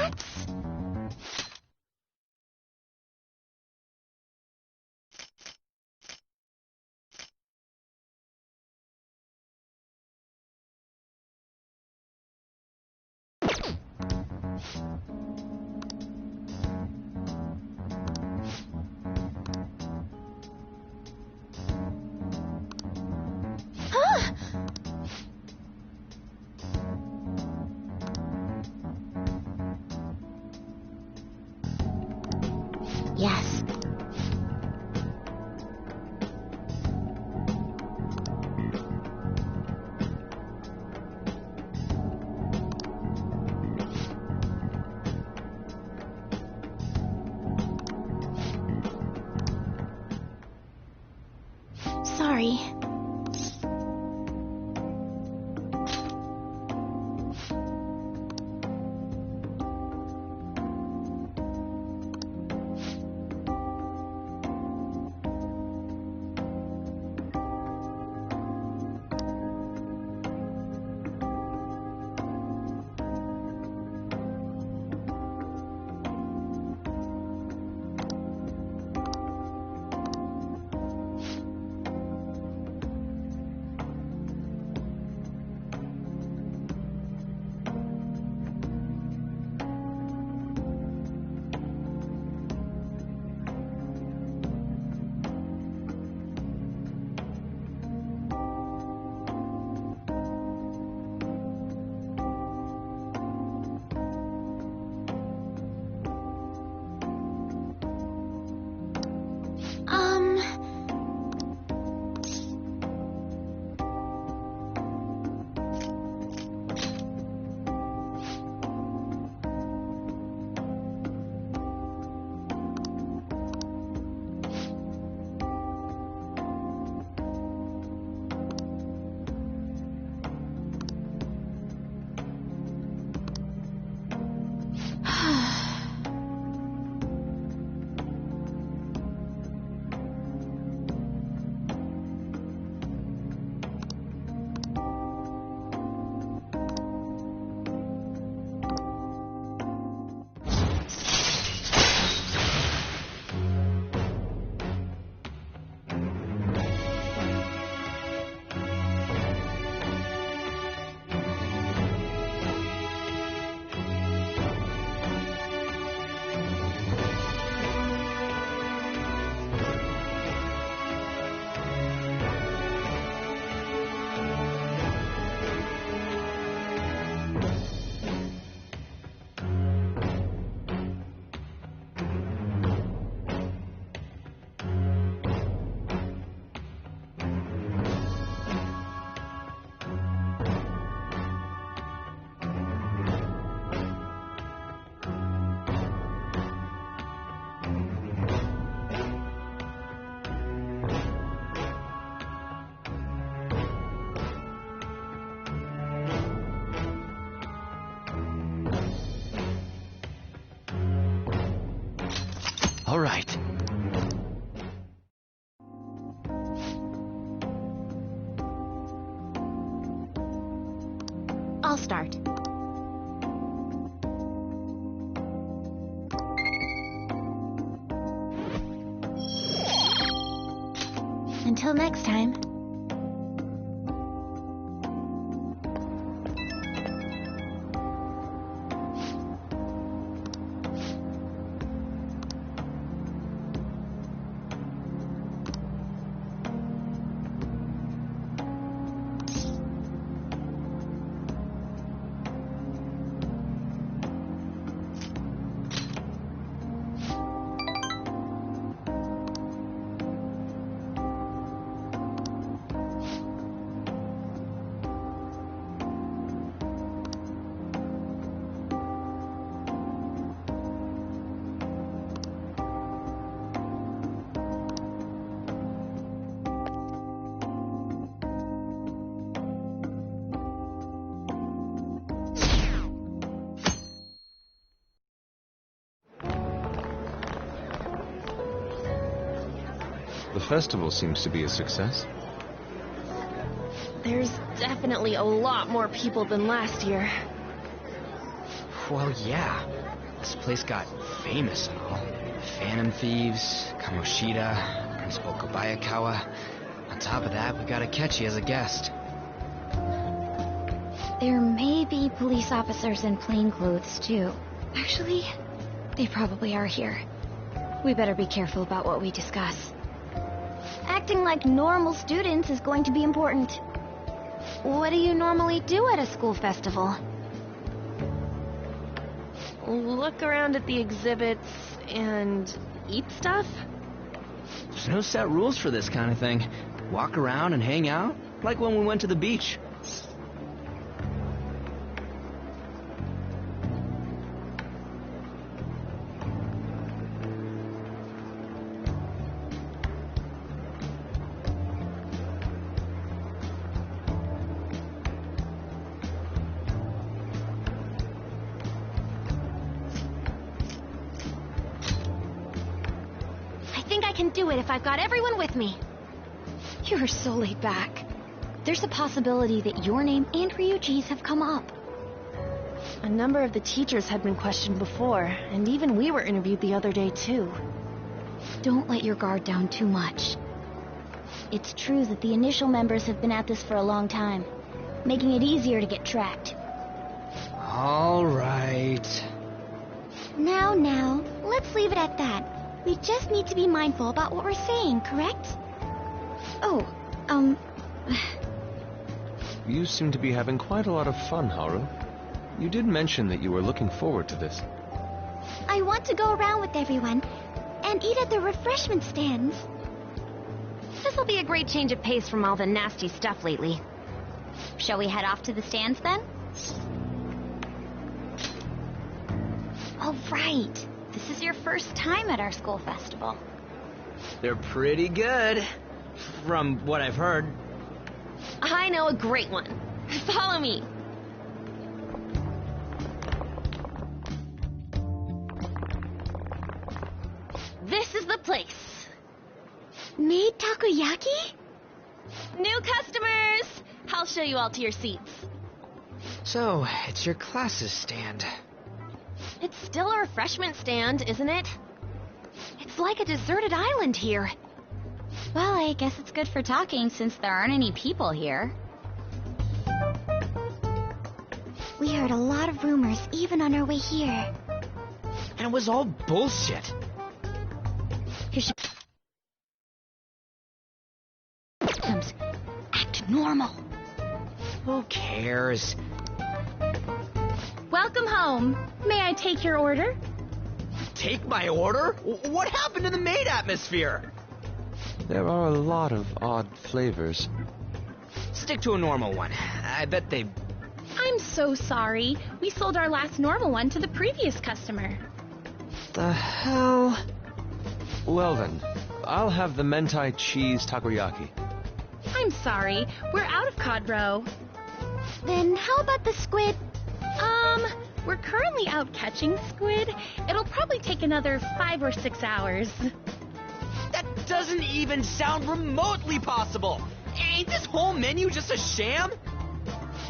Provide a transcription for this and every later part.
Rats? Yes. Sorry. All right. I'll start. Until next time. The festival seems to be a success. There's definitely a lot more people than last year. Well, yeah. This place got famous and all. Phantom Thieves, Kamoshida, Principal Kobayakawa. On top of that, we got Akechi as a guest. There may be police officers in plainclothes, too. Actually, they probably are here. We better be careful about what we discuss. Acting like normal students is going to be important. What do you normally do at a school festival? Look around at the exhibits and eat stuff? There's no set rules for this kind of thing. Walk around and hang out, like when we went to the beach. I can do it if I've got everyone with me. You're so laid back. There's a possibility that your name and Ryuji's have come up. A number of the teachers had been questioned before, and even we were interviewed the other day too. Don't let your guard down too much. It's true that the initial members have been at this for a long time, making it easier to get tracked. All right. Now, let's leave it at that. We just need to be mindful about what we're saying, correct? Oh, You seem to be having quite a lot of fun, Haru. You did mention that you were looking forward to this. I want to go around with everyone and eat at the refreshment stands. This'll be a great change of pace from all the nasty stuff lately. Shall we head off to the stands then? All right. This is your first time at our school festival. They're pretty good, from what I've heard. I know a great one. Follow me. This is the place. Made takoyaki? New customers! I'll show you all to your seats. So, it's your class's stand. It's still a refreshment stand, isn't it? It's like a deserted island here. Well, I guess it's good for talking since there aren't any people here. We heard a lot of rumors even on our way here. And it was all bullshit. Here she comes. Act normal. Who cares? Welcome home. May I take your order? Take my order? What happened to the maid atmosphere? There are a lot of odd flavors. Stick to a normal one. I bet they... I'm so sorry. We sold our last normal one to the previous customer. The hell? Well then, I'll have the mentai cheese takoyaki. I'm sorry. We're out of cod roe. Then how about the squid? We're currently out catching squid. It'll probably take another 5 or 6 hours. That doesn't even sound remotely possible. Ain't this whole menu just a sham?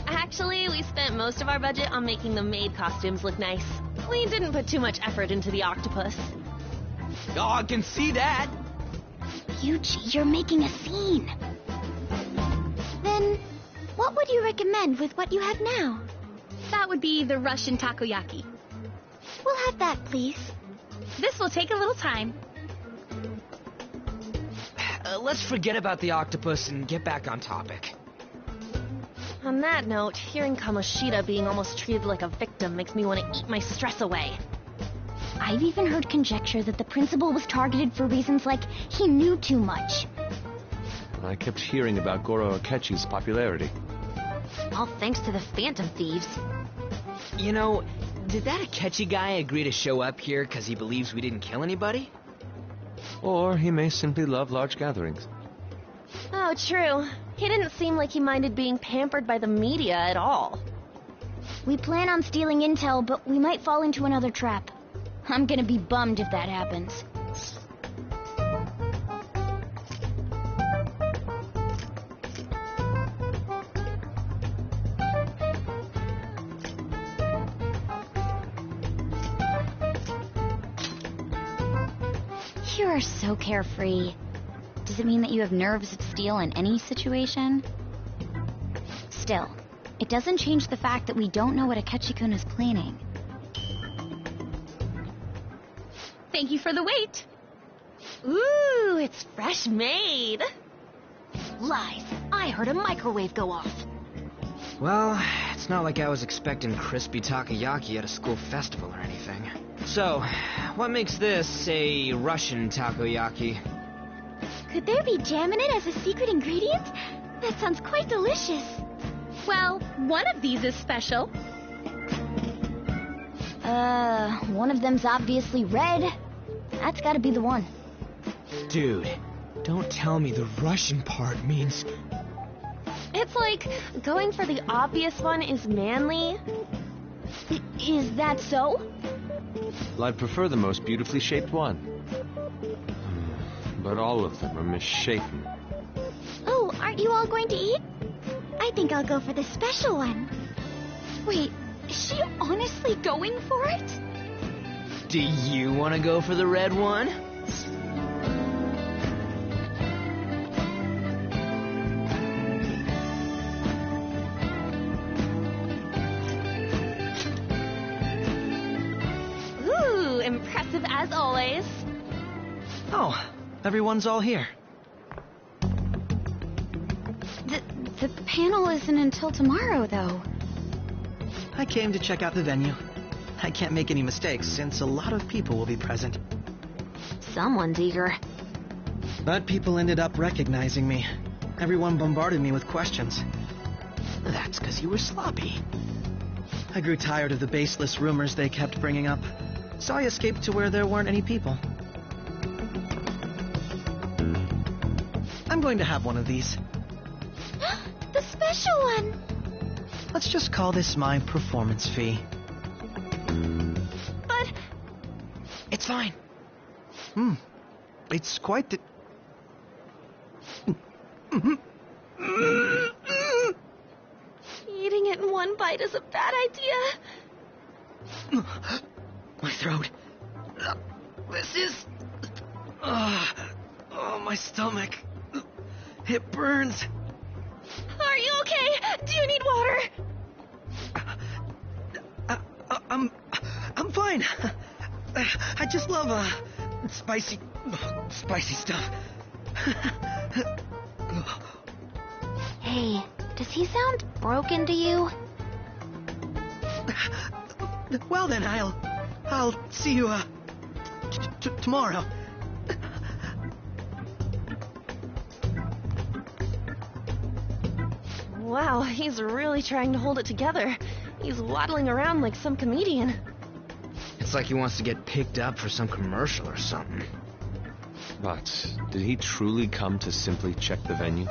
Actually, we spent most of our budget on making the maid costumes look nice. We didn't put too much effort into the octopus. Oh, I can see that. Yuji, you're making a scene. Then, what would you recommend with what you have now? That would be the Russian takoyaki. We'll have that, please. This will take a little time. Let's forget about the octopus and get back on topic. On that note, hearing Kamoshida being almost treated like a victim makes me want to eat my stress away. I've even heard conjecture that the principal was targeted for reasons like he knew too much. I kept hearing about Goro Akechi's popularity. All thanks to the Phantom Thieves. You know, did that Akechi guy agree to show up here because he believes we didn't kill anybody? Or he may simply love large gatherings. Oh, true. He didn't seem like he minded being pampered by the media at all. We plan on stealing intel, but we might fall into another trap. I'm gonna be bummed if that happens. you are so carefree. Does it mean that you have nerves of steel in any situation? Still, it doesn't change the fact that we don't know what Akechi-kun is planning. Thank you for the wait. Ooh, it's fresh made. Lies. I heard a microwave go off. Well, it's not like I was expecting crispy takoyaki at a school festival or anything. So, what makes this a Russian takoyaki? Could there be jam in it as a secret ingredient? That sounds quite delicious. Well, one of these is special. One of them's obviously red. That's gotta be the one. Dude, don't tell me the Russian part means... It's like going for the obvious one is manly. Is that so? Well, I'd prefer the most beautifully shaped one. But all of them are misshapen. Oh, aren't you all going to eat? I think I'll go for the special one. Wait, is she honestly going for it? Do you want to go for the red one? Ooh, impressive as always. Oh, everyone's all here. The panel isn't until tomorrow, though. I came to check out the venue. I can't make any mistakes since a lot of people will be present. Someone's eager. But people ended up recognizing me. Everyone bombarded me with questions. That's because you were sloppy. I grew tired of the baseless rumors they kept bringing up, so I escaped to where there weren't any people. I'm going to have one of these. The special one! Let's just call this my performance fee. But It's fine. It's quite the... eating it in one bite is a bad idea. My throat. This is... Oh, my stomach. It burns. Are you okay? Do you need water? I'm fine. I just love, spicy stuff. Hey, does he sound broken to you? Well then, I'll see you, tomorrow. Wow, he's really trying to hold it together. He's waddling around like some comedian. It's like he wants to get picked up for some commercial or something. But did he truly come to simply check the venue?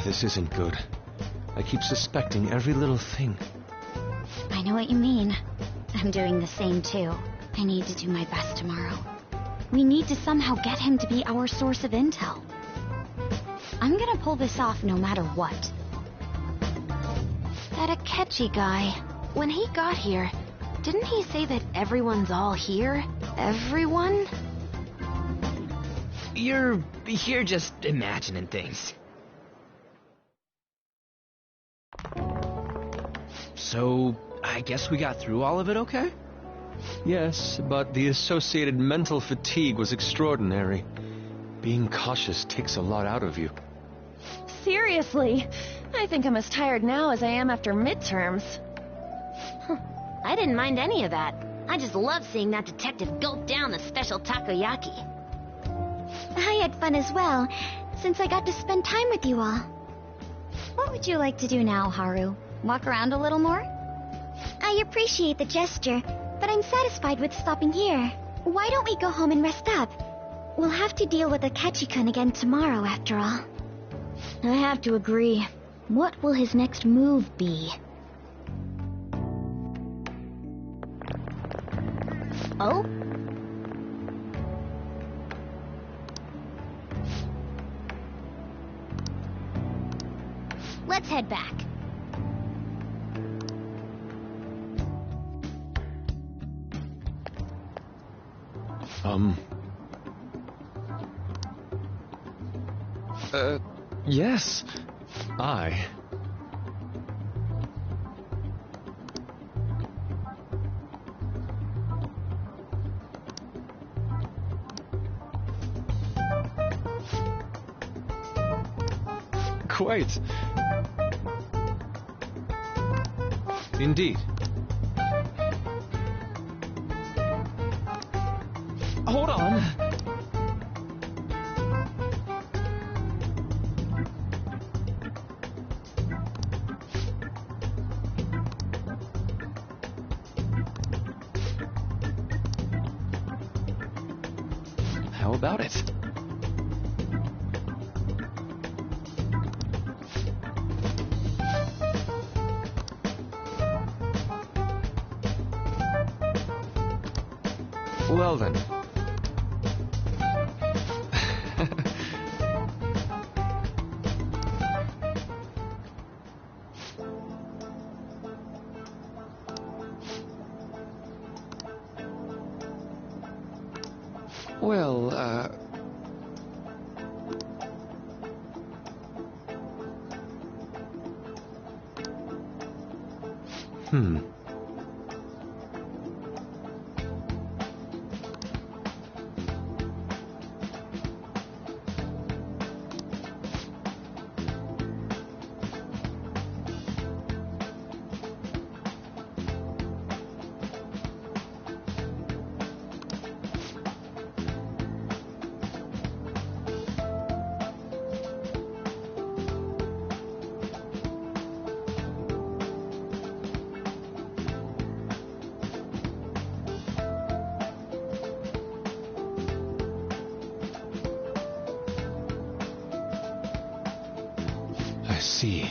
This isn't good. I keep suspecting every little thing. I know what you mean. I'm doing the same too. I need to do my best tomorrow. We need to somehow get him to be our source of intel. I'm gonna pull this off no matter what. That Akechi guy, when he got here, didn't he say that everyone's all here? Everyone? You're just imagining things. So, I guess we got through all of it okay? Yes, but the associated mental fatigue was extraordinary. Being cautious takes a lot out of you. Seriously, I think I'm as tired now as I am after midterms. I didn't mind any of that. I just love seeing that detective gulp down the special takoyaki. I had fun as well, since I got to spend time with you all. What would you like to do now, Haru? Walk around a little more? I appreciate the gesture, but I'm satisfied with stopping here. Why don't we go home and rest up? We'll have to deal with Akechi-kun again tomorrow, after all. I have to agree. What will his next move be? Oh? Let's head back. Yes. I... Quite. Indeed. Hold on. How about it? Well then. Well, I see.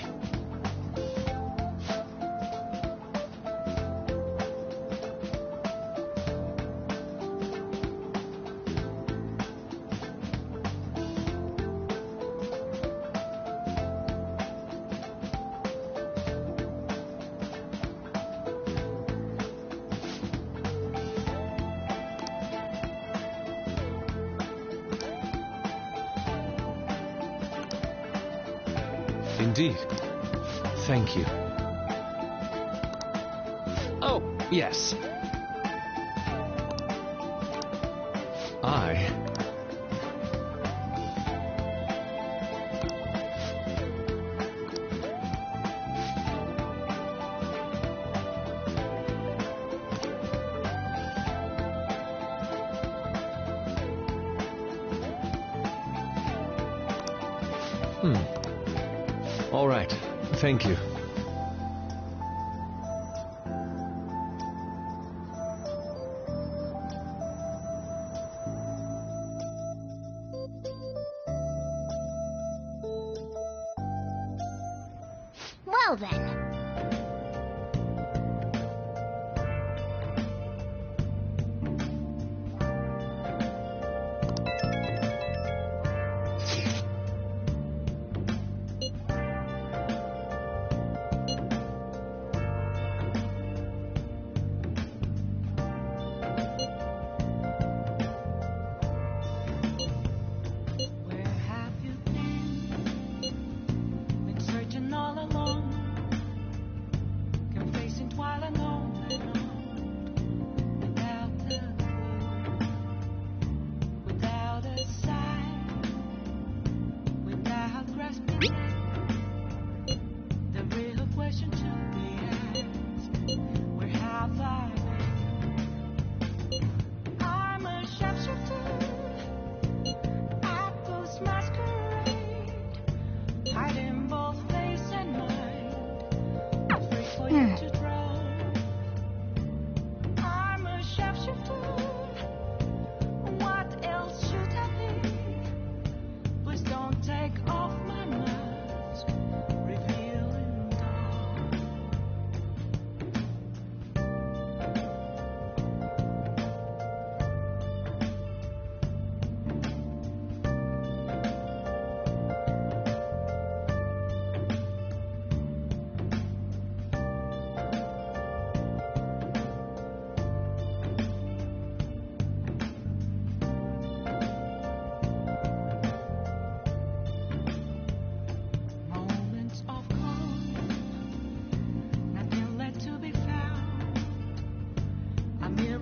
Indeed. Thank you. Oh, yes. I... All right. Thank you. Well then.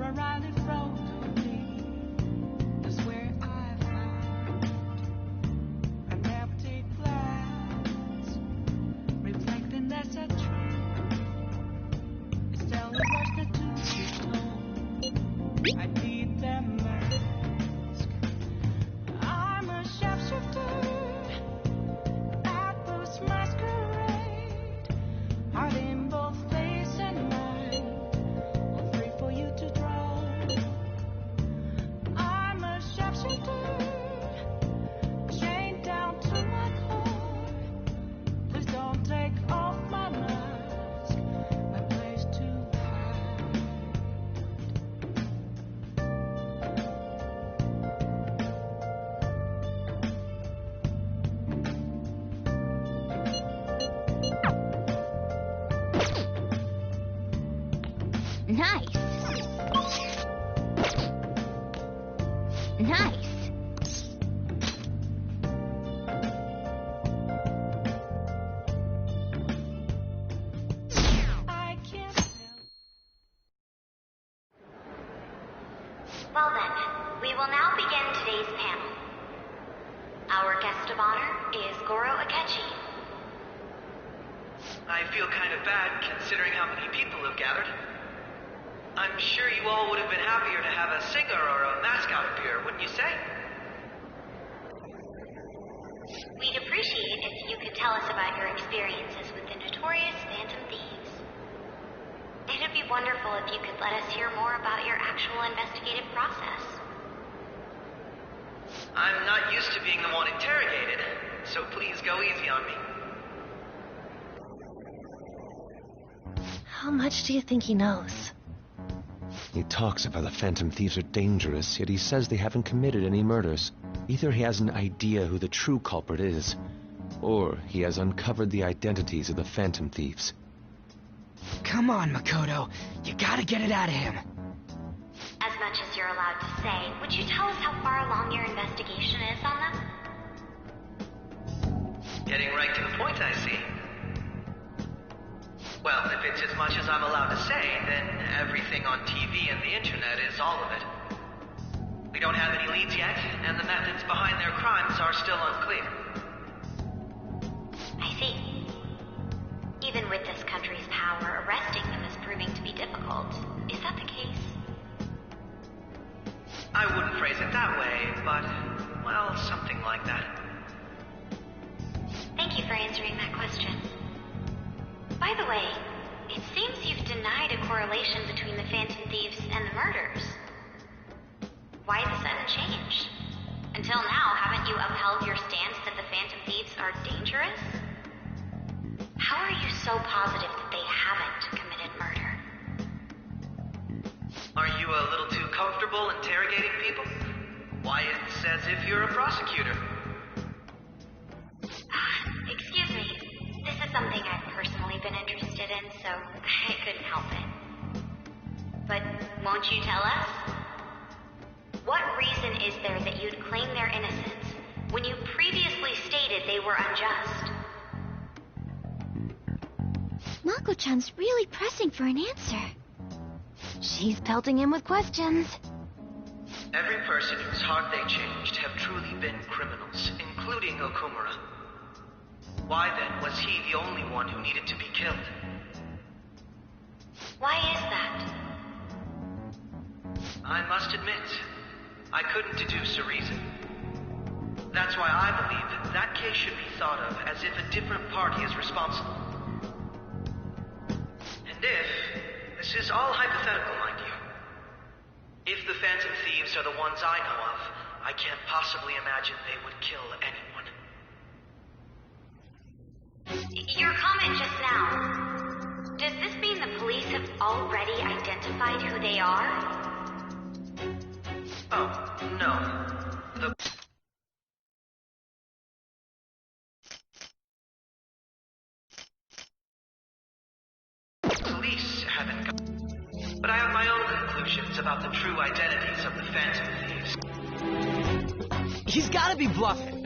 a rally road to me is where I found an empty glass, reflecting that's a truth. It's telling us the truth is told. I need them mask. I'm a sharpshooter at this masquerade, heart in both face and mind, all free for you to draw. I'm a sharpshooter, chained down to my core. Please don't take off my mask, my place to hide. Nice. Nice. I can't help. Well then, we will now begin today's panel. Our guest of honor is Goro Akechi. I feel kind of bad considering how many people have gathered. I'm sure you all would have been happier to have a singer or a mascot appear, wouldn't you say? We'd appreciate if you could tell us about your experiences with the notorious Phantom Thieves. It'd be wonderful if you could let us hear more about your actual investigative process. I'm not used to being the one interrogated, so please go easy on me. How much do you think he knows? He talks about the Phantom Thieves are dangerous, yet he says they haven't committed any murders. Either he has an idea who the true culprit is, or he has uncovered the identities of the Phantom Thieves. Come on, Makoto. You gotta get it out of him. As much as you're allowed to say, would you tell us how far along your investigation is on them? Getting right to the point, I see. Well, if it's as much as I'm allowed to say, then everything on TV and the internet is all of it. We don't have any leads yet, and the methods behind their crimes are still unclear. I see. Even with this country's power, arresting them is proving to be difficult. Is that the case? I wouldn't phrase it that way, but, well, something like that. Thank you for answering that question. By the way, it seems you've denied a correlation between the Phantom Thieves and the murders. Why the sudden change? Until now, haven't you upheld your stance that the Phantom Thieves are dangerous? How are you so positive that they haven't committed murder? Are you a little too comfortable interrogating people? Why, it's as if you're a prosecutor. Excuse me. This is something I've personally been interested in, so I couldn't help it. But won't you tell us? What reason is there that you'd claim their innocence when you previously stated they were unjust? Mako-chan's really pressing for an answer. She's pelting him with questions. Every person whose heart they changed have truly been criminals, including Okumura. Why then was he the only one who needed to be killed? Why is that? I must admit, I couldn't deduce a reason. That's why I believe that case should be thought of as if a different party is responsible. And this is all hypothetical, mind you. If the Phantom Thieves are the ones I know of, I can't possibly imagine they would kill anyone. Your comment just now, does this mean the police have already identified who they are? Oh, no. The police haven't got... But I have my own conclusions about the true identities of the Phantom Thieves. He's gotta be bluffing.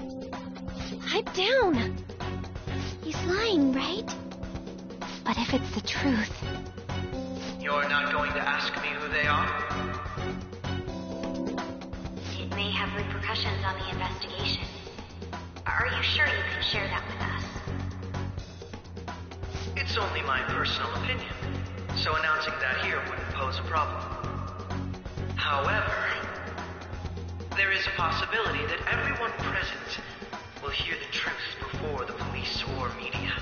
Pipe down. He's lying, right? But if it's the truth... You're not going to ask me who they are? only my personal opinion, so announcing that here wouldn't pose a problem. However, there is a possibility that everyone present will hear the truth before the police or media.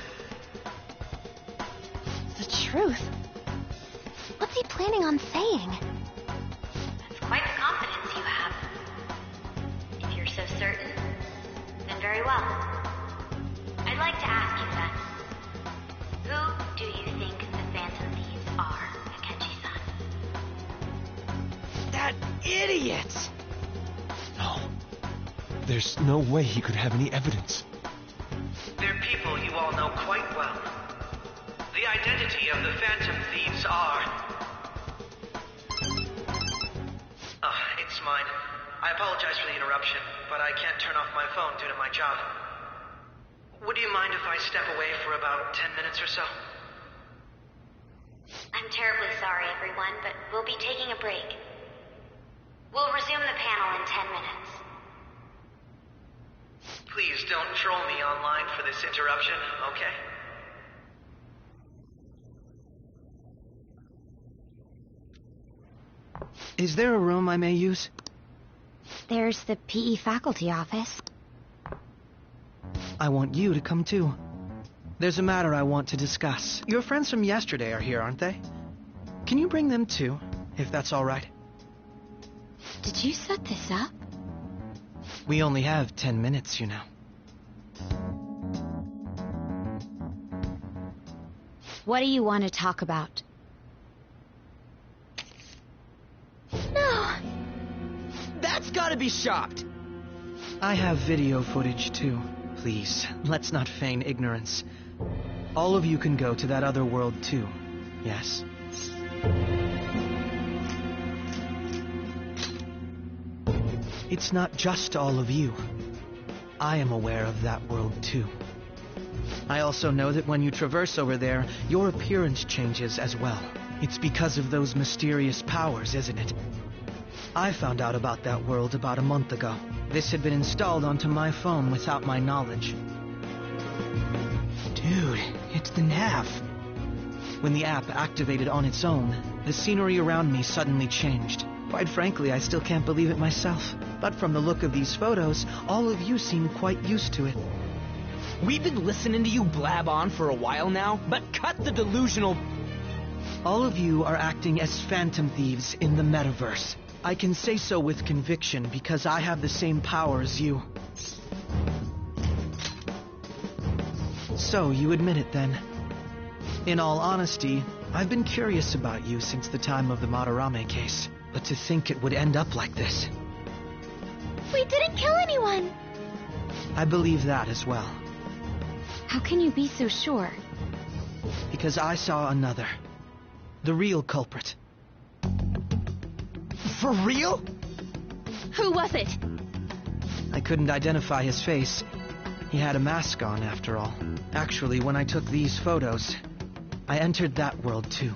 The truth? What's he planning on saying? That's quite the confidence you have. If you're so certain, then very well. I'd like to ask you then, who do you think the Phantom Thieves are, Akechi-san? That idiot! No. There's no way he could have any evidence. They're people you all know quite well. The identity of the Phantom Thieves are... it's mine. I apologize for the interruption, but I can't turn off my phone due to my job. Would you mind if I step away for about 10 minutes or so? I'm terribly sorry, everyone, but we'll be taking a break. We'll resume the panel in 10 minutes. Please don't troll me online for this interruption, okay? Is there a room I may use? There's the PE faculty office. I want you to come too. There's a matter I want to discuss. Your friends from yesterday are here, aren't they? Can you bring them too, if that's all right? Did you set this up? We only have 10 minutes, you know. What do you want to talk about? No! That's gotta be shopped! I have video footage too. Please, let's not feign ignorance. All of you can go to that other world too, yes? It's not just all of you. I am aware of that world too. I also know that when you traverse over there, your appearance changes as well. It's because of those mysterious powers, isn't it? I found out about that world about a month ago. This had been installed onto my phone without my knowledge. Dude, it's the nav. When the app activated on its own, the scenery around me suddenly changed. Quite frankly, I still can't believe it myself. But from the look of these photos, all of you seem quite used to it. We've been listening to you blab on for a while now, but cut the delusional... All of you are acting as Phantom Thieves in the metaverse. I can say so with conviction because I have the same power as you. So, you admit it then. In all honesty, I've been curious about you since the time of the Madarame case. But to think it would end up like this. We didn't kill anyone! I believe that as well. How can you be so sure? Because I saw another. The real culprit. For real? Who was it? I couldn't identify his face. He had a mask on, after all. Actually, when I took these photos, I entered that world too.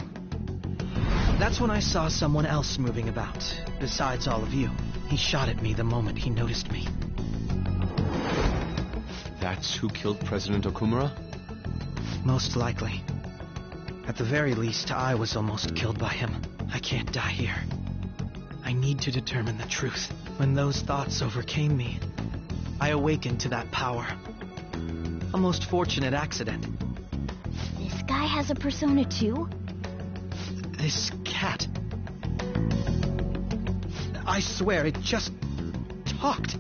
That's when I saw someone else moving about, besides all of you. He shot at me the moment he noticed me. That's who killed President Okumura? Most likely. At the very least, I was almost killed by him. I can't die here. I need to determine the truth. When those thoughts overcame me, I awakened to that power. A most fortunate accident. This guy has a persona too? This cat. I swear, it just talked.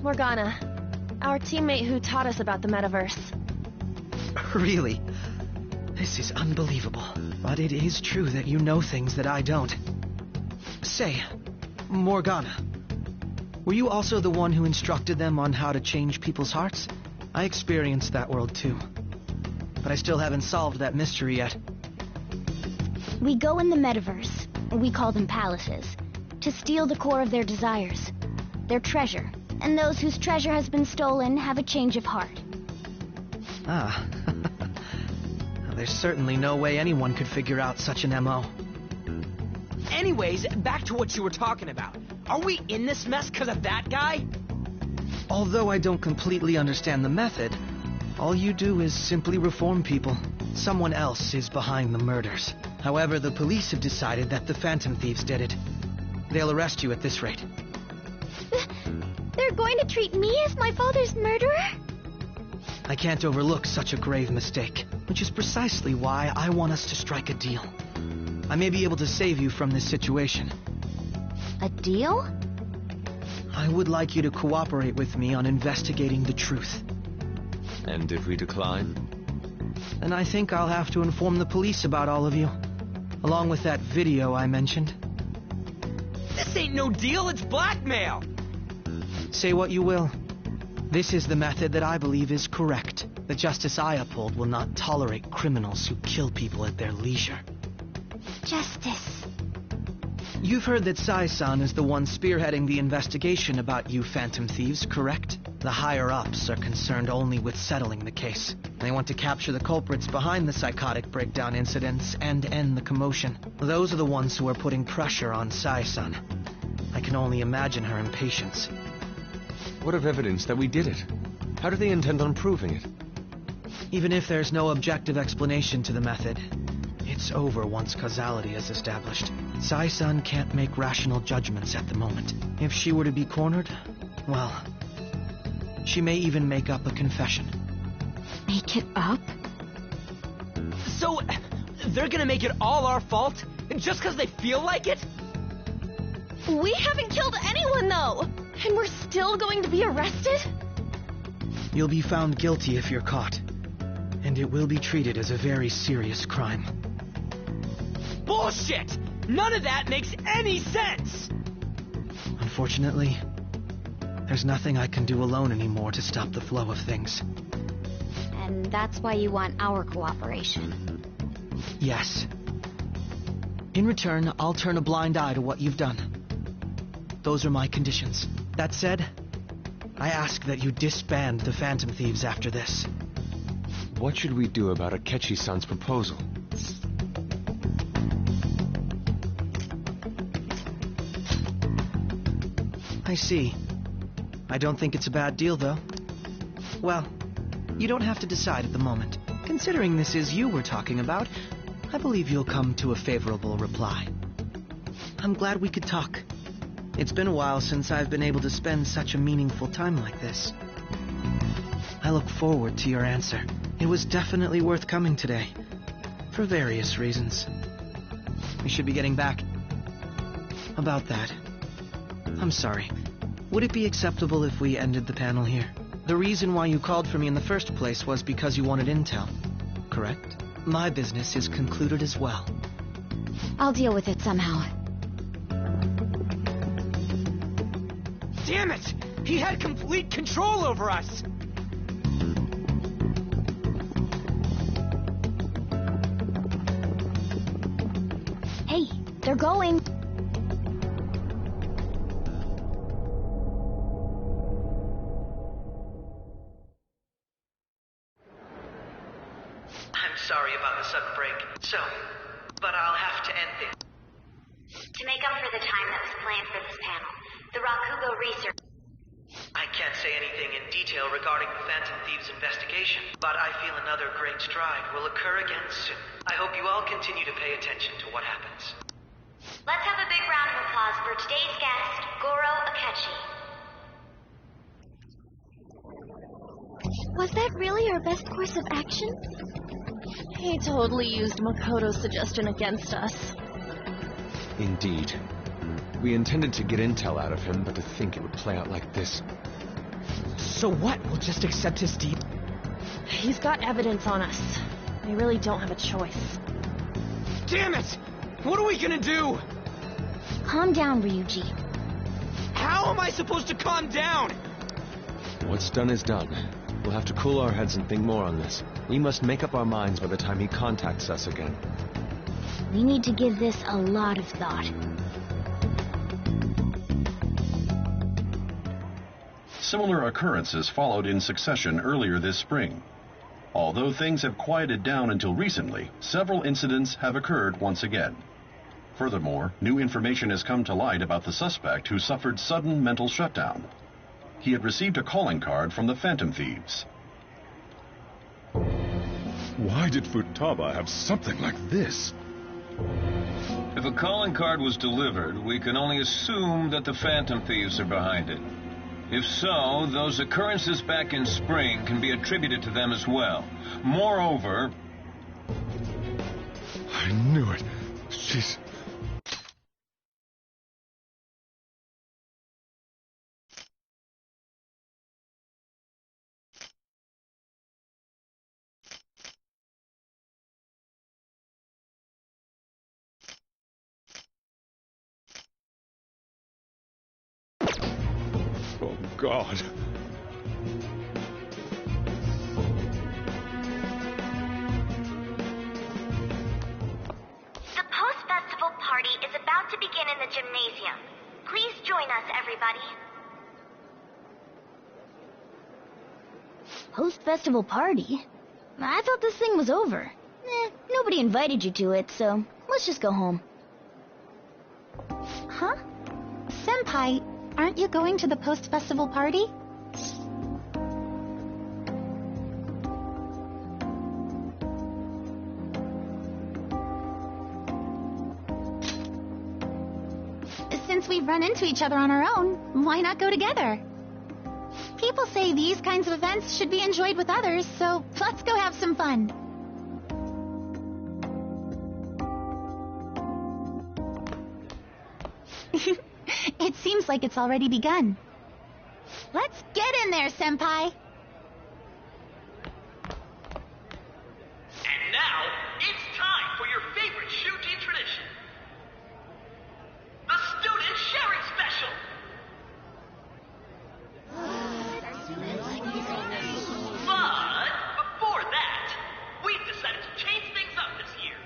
Morgana, our teammate who taught us about the metaverse. Really? This is unbelievable. But it is true that you know things that I don't. Say, Morgana, were you also the one who instructed them on how to change people's hearts? I experienced that world too. But I still haven't solved that mystery yet. We go in the metaverse, we call them palaces, to steal the core of their desires, their treasure. And those whose treasure has been stolen have a change of heart. Ah. There's certainly no way anyone could figure out such an MO. Anyways, back to what you were talking about. Are we in this mess because of that guy? Although I don't completely understand the method, All you do is simply reform people. Someone else is behind the murders. However, the police have decided that the Phantom Thieves did it. They'll arrest you at this rate. They're going to treat me as my father's murderer? I can't overlook such a grave mistake, which is precisely why I want us to strike a deal. I may be able to save you from this situation. A deal? I would like you to cooperate with me on investigating the truth. And if we decline? Then I think I'll have to inform the police about all of you, along with that video I mentioned. This ain't no deal, it's blackmail! Say what you will. This is the method that I believe is correct. The justice I uphold will not tolerate criminals who kill people at their leisure. Justice. You've heard that Sai-san is the one spearheading the investigation about you Phantom Thieves, correct? The higher-ups are concerned only with settling the case. They want to capture the culprits behind the psychotic breakdown incidents and end the commotion. Those are the ones who are putting pressure on Sai-san. I can only imagine her impatience. What of evidence that we did it? How do they intend on proving it? Even if there's no objective explanation to the method, it's over once causality is established. Sai-san can't make rational judgments at the moment. If she were to be cornered, well, she may even make up a confession. Make it up? So, they're gonna make it all our fault? Just because they feel like it? We haven't killed anyone, though! And we're still going to be arrested? You'll be found guilty if you're caught, and it will be treated as a very serious crime. Bullshit! None of that makes any sense! Unfortunately, there's nothing I can do alone anymore to stop the flow of things. And that's why you want our cooperation. Yes. In return, I'll turn a blind eye to what you've done. Those are my conditions. That said, I ask that you disband the Phantom Thieves after this. What should we do about Akechi-san's proposal? I see. I don't think it's a bad deal, though. Well, you don't have to decide at the moment. Considering this is you we're talking about, I believe you'll come to a favorable reply. I'm glad we could talk. It's been a while since I've been able to spend such a meaningful time like this. I look forward to your answer. It was definitely worth coming today, for various reasons. We should be getting back. About that, I'm sorry. Would it be acceptable if we ended the panel here? The reason why you called for me in the first place was because you wanted intel, correct? My business is concluded as well. I'll deal with it somehow. Damn it! He had complete control over us! Hey, they're going. I'm sorry about the sudden break. So, but I'll have to end this. To make up for the time that was planned for this panel, the Rakugo research... I can't say anything in detail regarding the Phantom Thieves investigation, but I feel another great stride will occur again soon. I hope you all continue to pay attention to what happens. Let's have a big round of applause for today's guest, Goro Akechi. Was that really our best course of action? He totally used Makoto's suggestion against us. Indeed. We intended to get intel out of him, but to think it would play out like this. So what? We'll just accept his deal? He's got evidence on us. We really don't have a choice. Damn it! What are we gonna do? Calm down, Ryuji. How am I supposed to calm down? What's done is done. We'll have to cool our heads and think more on this. We must make up our minds by the time he contacts us again. We need to give this a lot of thought. Similar occurrences followed in succession earlier this spring. Although things have quieted down until recently, several incidents have occurred once again. Furthermore, new information has come to light about the suspect who suffered sudden mental shutdown. He had received a calling card from the Phantom Thieves. Why did Futaba have something like this? If a calling card was delivered, we can only assume that the Phantom Thieves are behind it. If so, those occurrences back in spring can be attributed to them as well. Moreover... I knew it. She's... Oh, God. The post-festival party is about to begin in the gymnasium. Please join us, everybody. Post-festival party? I thought this thing was over. Nobody invited you to it, so let's just go home. Huh? Senpai, aren't you going to the post-festival party? Since we've run into each other on our own, why not go together? People say these kinds of events should be enjoyed with others, so let's go have some fun. It seems like it's already begun. Let's get in there, Senpai! And now, it's time for your favorite Shuji tradition. The Student Sharing Special! But before that, we've decided to change things up this year.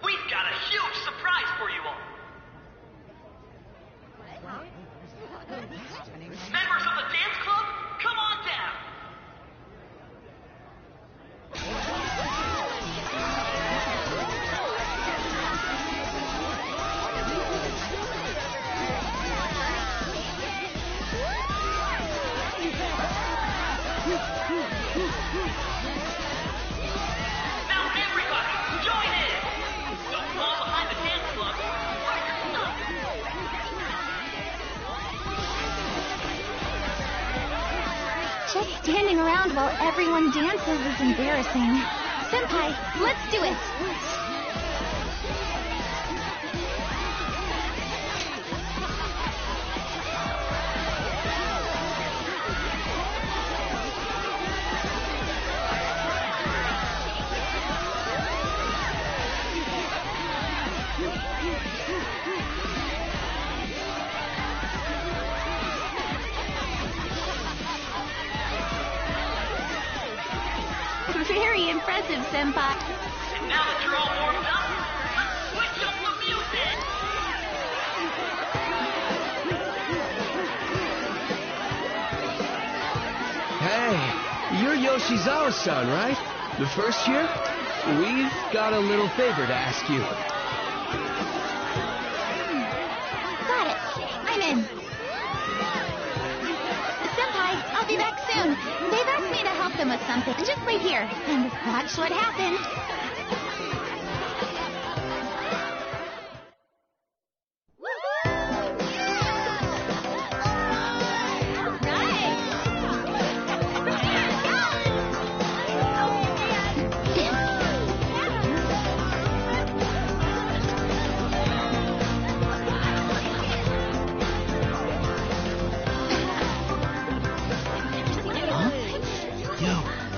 We've got a huge surprise for you all. Members of the dance club, come on down. Now everybody, join in. Don't fall behind the dance club. Just standing around while everyone dances is embarrassing. Senpai, let's do it! Very impressive, Senpai. And now that you're all warmed up, let's switch up the music. Hey, you're Yoshizawa-san, right? The first year? We've got a little favor to ask you. Got it. I'm in. Senpai, I'll be back soon. They've asked me to help them with something. Just wait here, and watch what happens.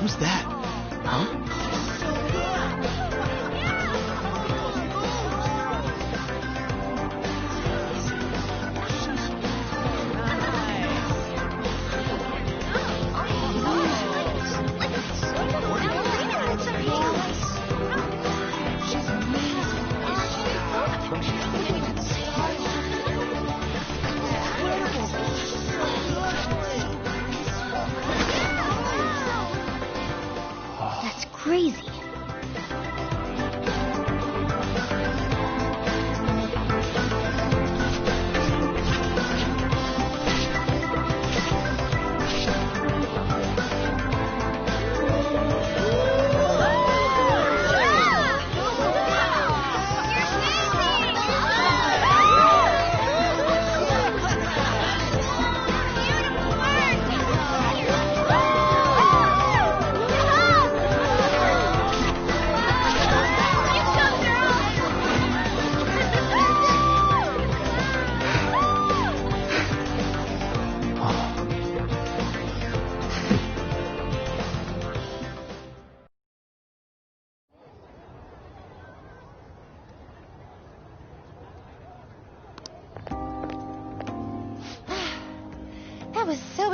Who's that? Huh?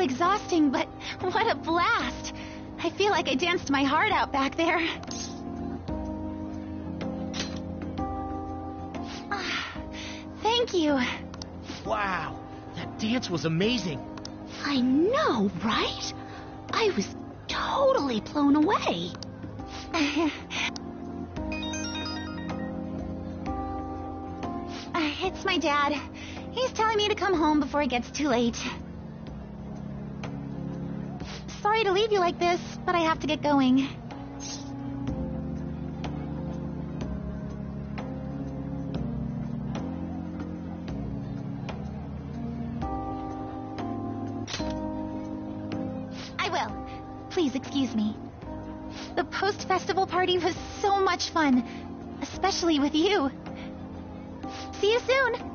exhausting, but what a blast! I feel like I danced my heart out back there. Thank you. Wow, that dance was amazing. I know, right? I was totally blown away. It's my dad. He's telling me to come home before it gets too late. Sorry to leave you like this, but I have to get going. I will. Please excuse me. The post-festival party was so much fun, especially with you. See you soon!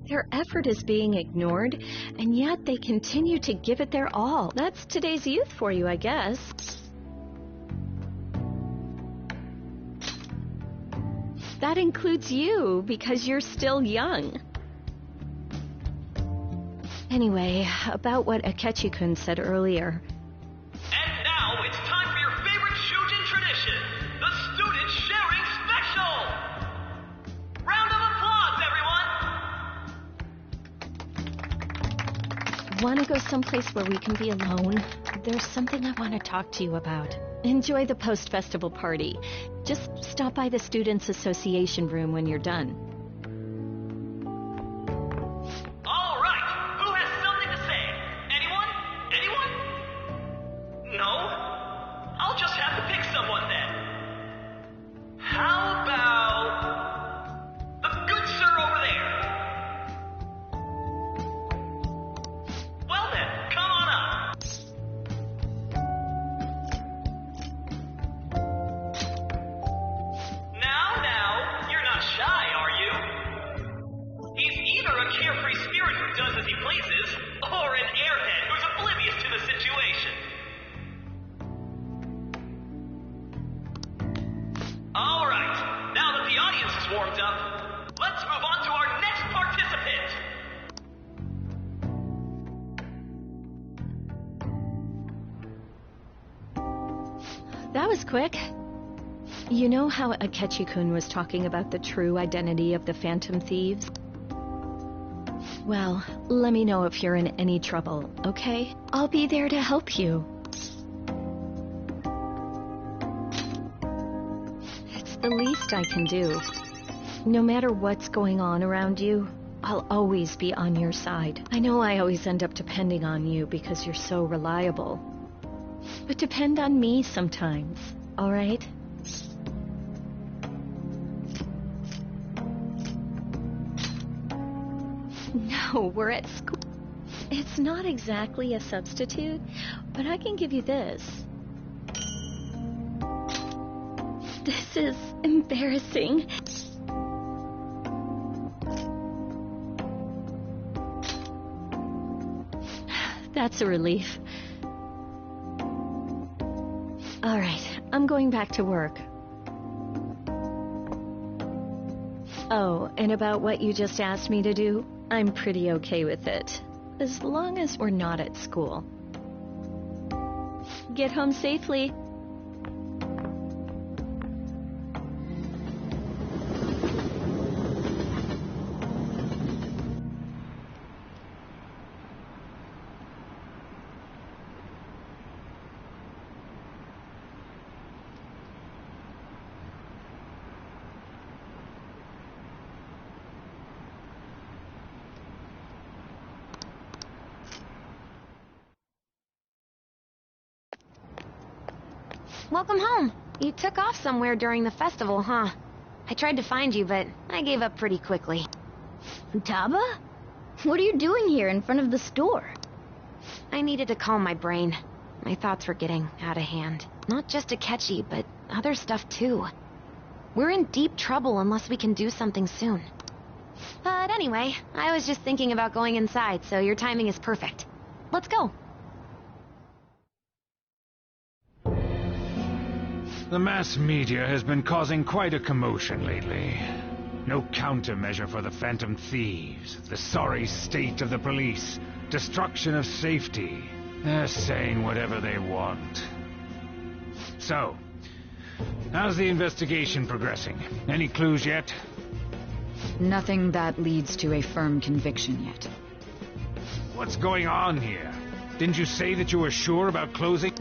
Their effort is being ignored, and yet they continue to give it their all. That's today's youth for you, I guess. That includes you, because you're still young. Anyway, about what Akechi-kun said earlier. And now it's time for your favorite Shujin tradition, the Student Sharing Special! Round of applause, everyone! Want to go someplace where we can be alone? There's something I want to talk to you about. Enjoy the post-festival party. Just stop by the Students' Association room when you're done. All right, who has something to say? Anyone? Anyone? No? I'll just have to pick someone then. How about the good sir over there? Well then, come on up. Now, you're not shy, are you? He's either a carefree spirit who does as he pleases, or an airhead who's oblivious to the situation. All right, now that the audience is warmed up, let's move on to our next participant. That was quick. You know how Akechi-kun was talking about the true identity of the Phantom Thieves? Well, let me know if you're in any trouble, okay? I'll be there to help you. It's the least I can do. No matter what's going on around you, I'll always be on your side. I know I always end up depending on you because you're so reliable. But depend on me sometimes, all right? No, we're at school. It's not exactly a substitute, but I can give you this. This is embarrassing. That's a relief. All right, I'm going back to work. Oh, and about what you just asked me to do, I'm pretty okay with it, as long as we're not at school. Get home safely. welcome home. You took off somewhere during the festival, huh? I tried to find you, but I gave up pretty quickly. Futaba? What are you doing here in front of the store? I needed to calm my brain. My thoughts were getting out of hand. Not just Akechi, but other stuff too. We're in deep trouble unless we can do something soon. But anyway, I was just thinking about going inside, so your timing is perfect. Let's go. The mass media has been causing quite a commotion lately. No countermeasure for the Phantom Thieves, the sorry state of the police, destruction of safety. They're saying whatever they want. So, how's the investigation progressing? Any clues yet? Nothing that leads to a firm conviction yet. What's going on here? Didn't you say that you were sure about closing?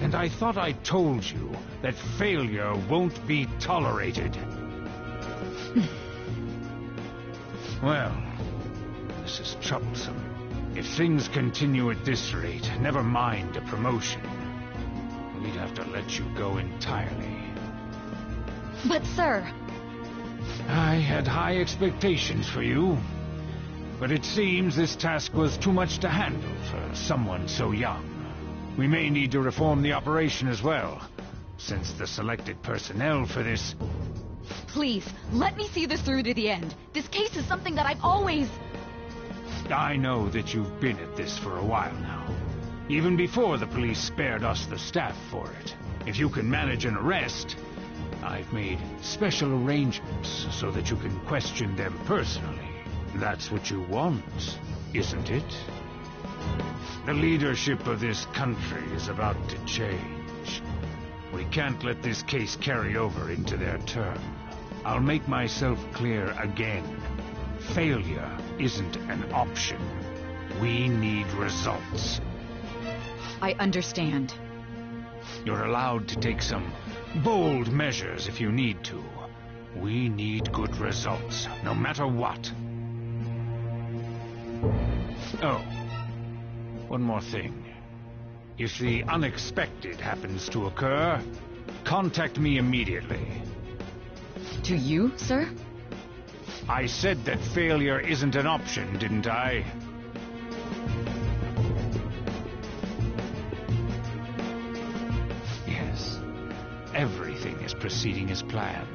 And I thought I told you that failure won't be tolerated. Well, this is troublesome. If things continue at this rate, never mind a promotion. We'd have to let you go entirely. But sir... I had high expectations for you. But it seems this task was too much to handle for someone so young. We may need to reform the operation as well, since the selected personnel for this... Please, let me see this through to the end. This case is something that I've always... I know that you've been at this for a while now. Even before the police spared us the staff for it. If you can manage an arrest, I've made special arrangements so that you can question them personally. That's what you want, isn't it? The leadership of this country is about to change. We can't let this case carry over into their term. I'll make myself clear again. Failure isn't an option. We need results. I understand. You're allowed to take some bold measures if you need to. We need good results, no matter what. Oh, one more thing. If the unexpected happens to occur, contact me immediately. To you, sir? I said that failure isn't an option, didn't I? Yes. Everything is proceeding as planned.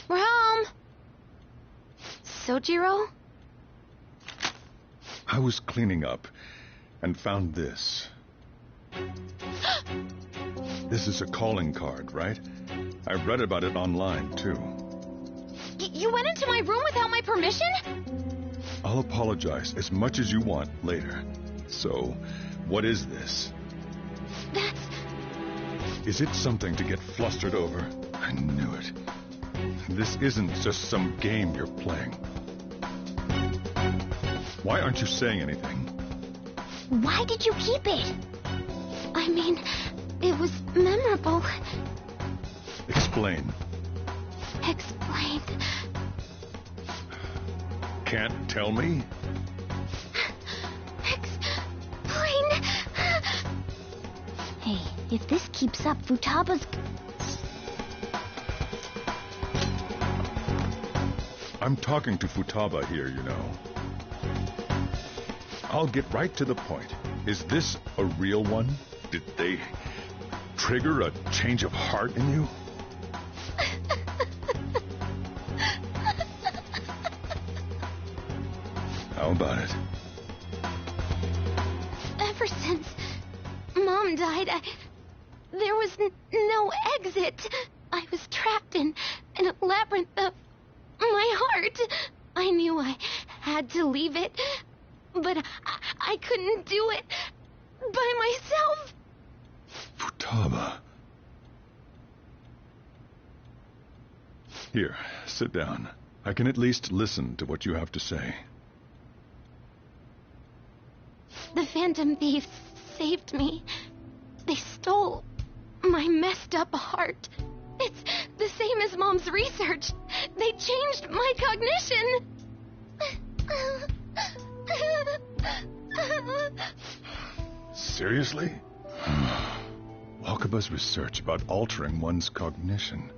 We're home! Sojiro? I was cleaning up and found this. This is a calling card, right? I read about it online, too. You went into my room without my permission? I'll apologize as much as you want later. So, what is this? That's... Is it something to get flustered over? I knew it. This isn't just some game you're playing. Why aren't you saying anything? Why did you keep it? I mean, it was memorable. Explain. Explain. Can't tell me? Explain. Hey, if this keeps up, Futaba's... I'm talking to Futaba here, you know. I'll get right to the point. Is this a real one? Did they trigger a change of heart in you? How about it? Ever since Mom died, there was no exit. I was trapped in a labyrinth of my heart. I knew I had to leave it, but I couldn't do it by myself. Futaba. Here, sit down. I can at least listen to what you have to say. The Phantom Thieves saved me. They stole my messed up heart. It's the same as Mom's research. They changed my cognition. Seriously? Wakaba's research about altering one's cognition.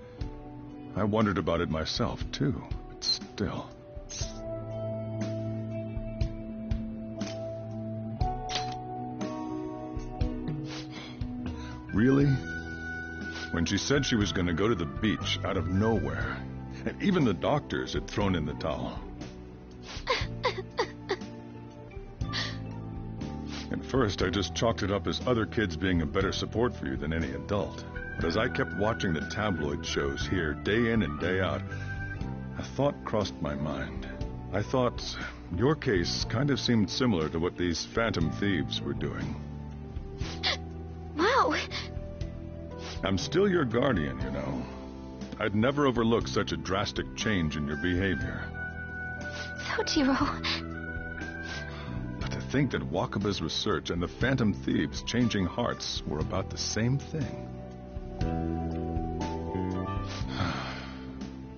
I wondered about it myself, too, but still. Really? When she said she was going to go to the beach out of nowhere, and even the doctors had thrown in the towel. At first, I just chalked it up as other kids being a better support for you than any adult. But as I kept watching the tabloid shows here, day in and day out, a thought crossed my mind. I thought your case kind of seemed similar to what these Phantom Thieves were doing. Wow. I'm still your guardian, you know. I'd never overlook such a drastic change in your behavior. Sojiro. But to think that Wakaba's research and the Phantom Thieves changing hearts were about the same thing.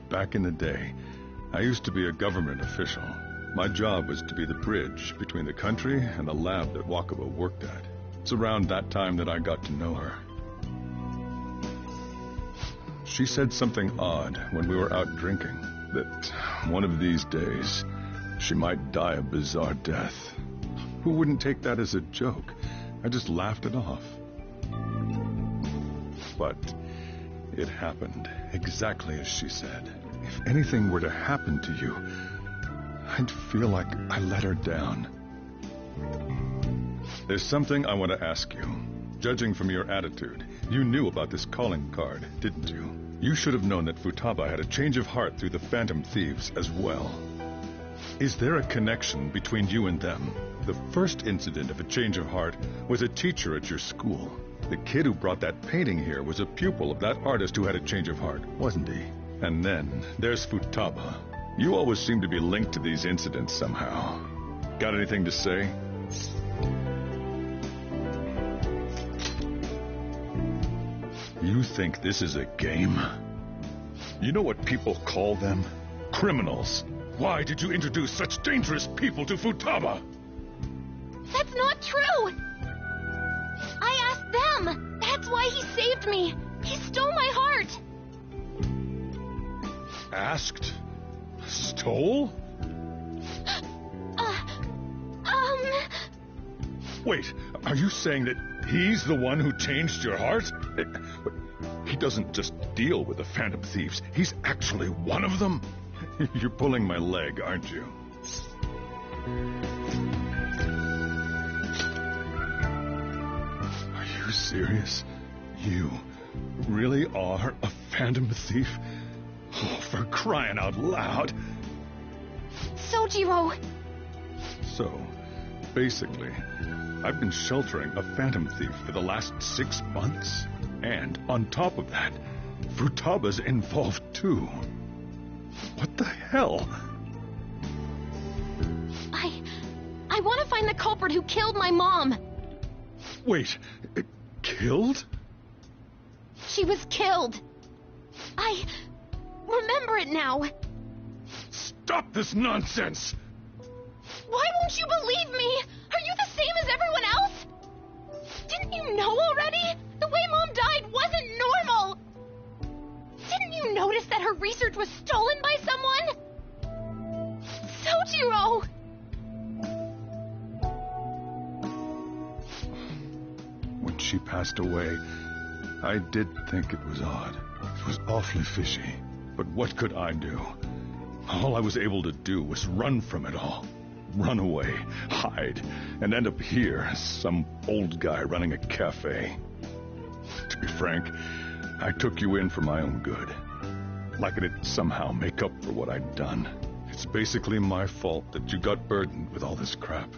Back in the day, I used to be a government official. My job was to be the bridge between the country and the lab that Wakaba worked at. It's around that time that I got to know her. She said something odd when we were out drinking, that one of these days, she might die a bizarre death. Who wouldn't take that as a joke? I just laughed it off. But it happened exactly as she said. If anything were to happen to you, I'd feel like I let her down. There's something I want to ask you. Judging from your attitude, you knew about this calling card, didn't you? You should have known that Futaba had a change of heart through the Phantom Thieves as well. Is there a connection between you and them? The first incident of a change of heart was a teacher at your school. The kid who brought that painting here was a pupil of that artist who had a change of heart, wasn't he? And then there's Futaba. You always seem to be linked to these incidents somehow. Got anything to say? You think this is a game? You know what people call them? Criminals. Why did you introduce such dangerous people to Futaba? That's not true! I asked them! That's why he saved me! He stole my heart! Asked? Stole? Wait, are you saying that he's the one who changed your heart? He doesn't just deal with the Phantom Thieves. He's actually one of them? You're pulling my leg, aren't you? Are you serious? You really are a Phantom Thief? Oh, for crying out loud! Sojiro! So, basically, I've been sheltering a Phantom Thief for the last 6 months. And on top of that, Futaba's involved too. What the hell? I want to find the culprit who killed my mom. Wait, killed? She was killed. I remember it now. Stop this nonsense! Why won't you believe me? Are you the same as everyone else? Didn't you know already? The way Mom died wasn't normal. Didn't you notice that her research was stolen by someone? Sojiro! When she passed away, I did think it was odd. It was awfully fishy. But what could I do? All I was able to do was run from it all. Run away, hide, and end up here as some old guy running a cafe. To be frank, I took you in for my own good. Like it'd somehow make up for what I'd done. It's basically my fault that you got burdened with all this crap.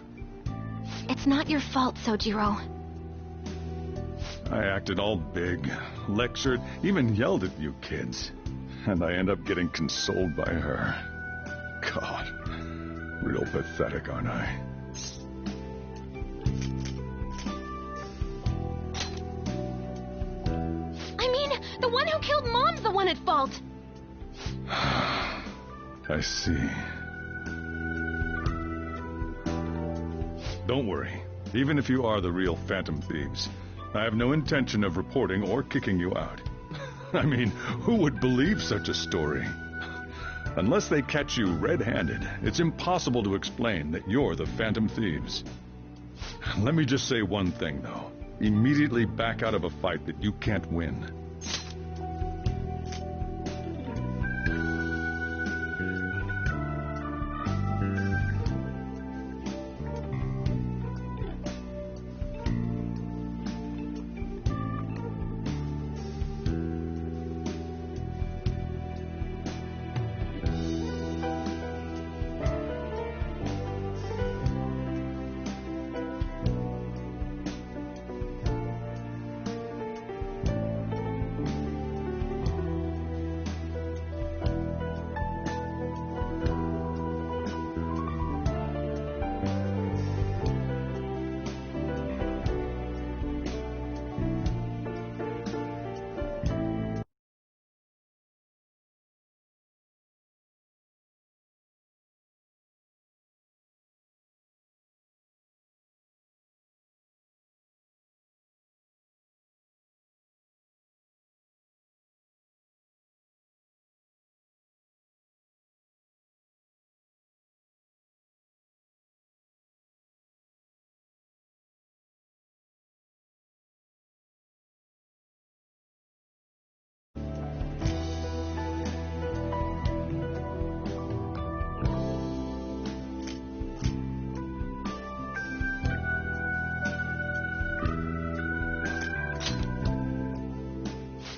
It's not your fault, Sojiro. I acted all big, lectured, even yelled at you kids. And I end up getting consoled by her. God, real pathetic, aren't I? I mean, the one who killed Mom's the one at fault. I see. Don't worry. Even if you are the real Phantom Thieves, I have no intention of reporting or kicking you out. I mean, who would believe such a story? Unless they catch you red-handed, it's impossible to explain that you're the Phantom Thieves. Let me just say one thing, though. Immediately back out of a fight that you can't win.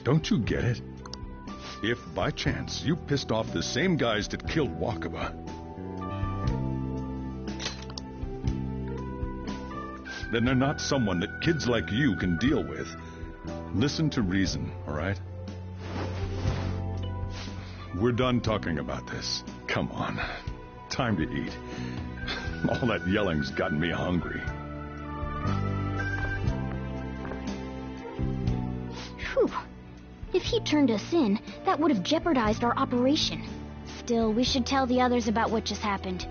Don't you get it? If, by chance, you pissed off the same guys that killed Wakaba, then they're not someone that kids like you can deal with. Listen to reason, all right? We're done talking about this. Come on. Time to eat. All that yelling's gotten me hungry. Whew. If he turned us in, that would have jeopardized our operation. Still, we should tell the others about what just happened.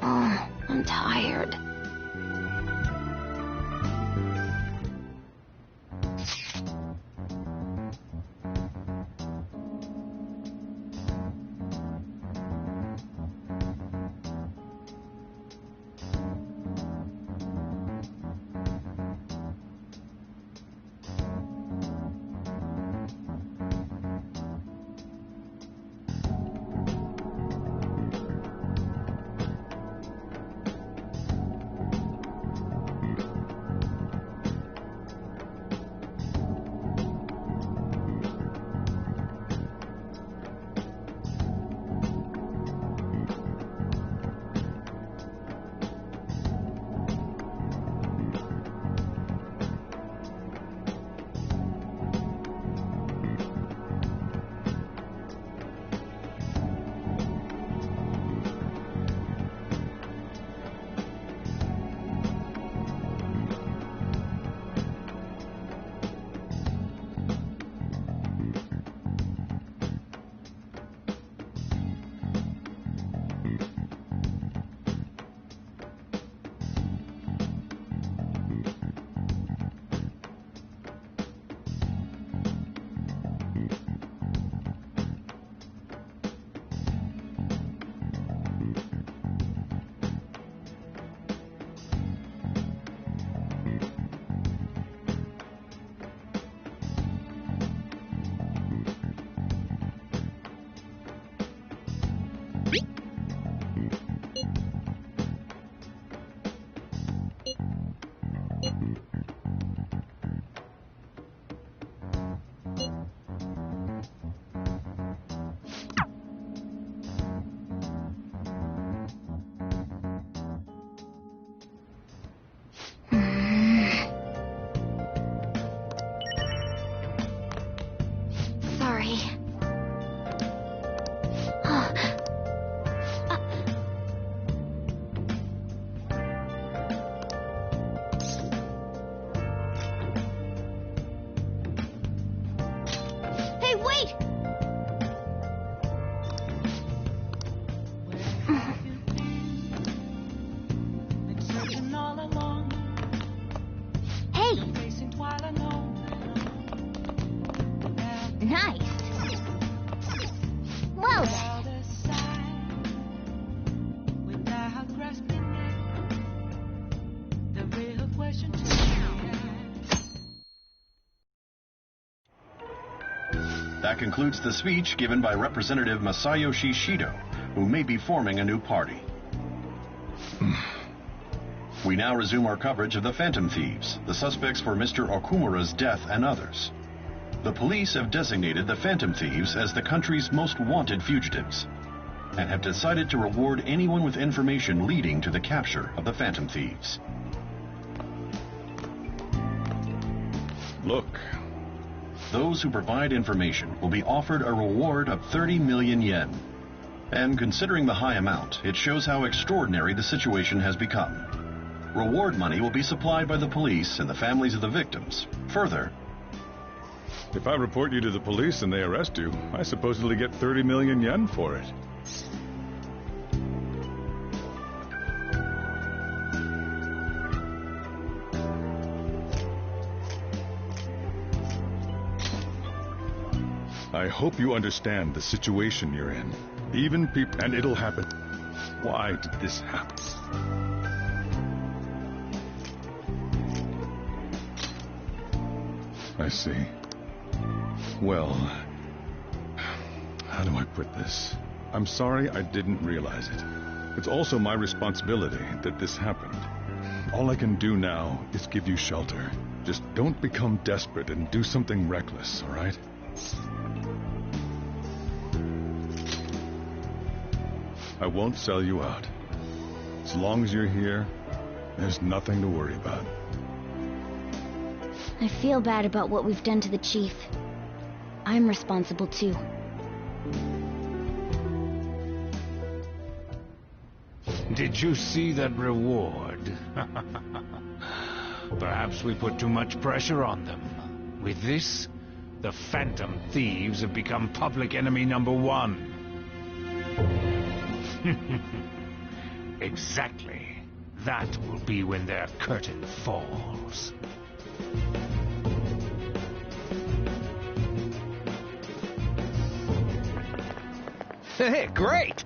Oh, I'm tired. Nice. Well then. That concludes the speech given by Representative Masayoshi Shido, who may be forming a new party. We now resume our coverage of the Phantom Thieves, the suspects for Mr. Okumura's death and others. The police have designated the Phantom Thieves as the country's most wanted fugitives, and have decided to reward anyone with information leading to the capture of the Phantom Thieves. Look. Those who provide information will be offered a reward of 30 million yen. And considering the high amount, it shows how extraordinary the situation has become. Reward money will be supplied by the police and the families of the victims. Further, if I report you to the police and they arrest you, I supposedly get 30 million yen for it. I hope you understand the situation you're in. Even people... And it'll happen. Why did this happen? I see. Well... How do I put this? I'm sorry I didn't realize it. It's also my responsibility that this happened. All I can do now is give you shelter. Just don't become desperate and do something reckless, all right? I won't sell you out. As long as you're here, there's nothing to worry about. I feel bad about what we've done to the chief. I'm responsible too. Did you see that reward? Perhaps we put too much pressure on them. With this, the Phantom Thieves have become public enemy #1. Exactly. That will be when their curtain falls. Hey, great!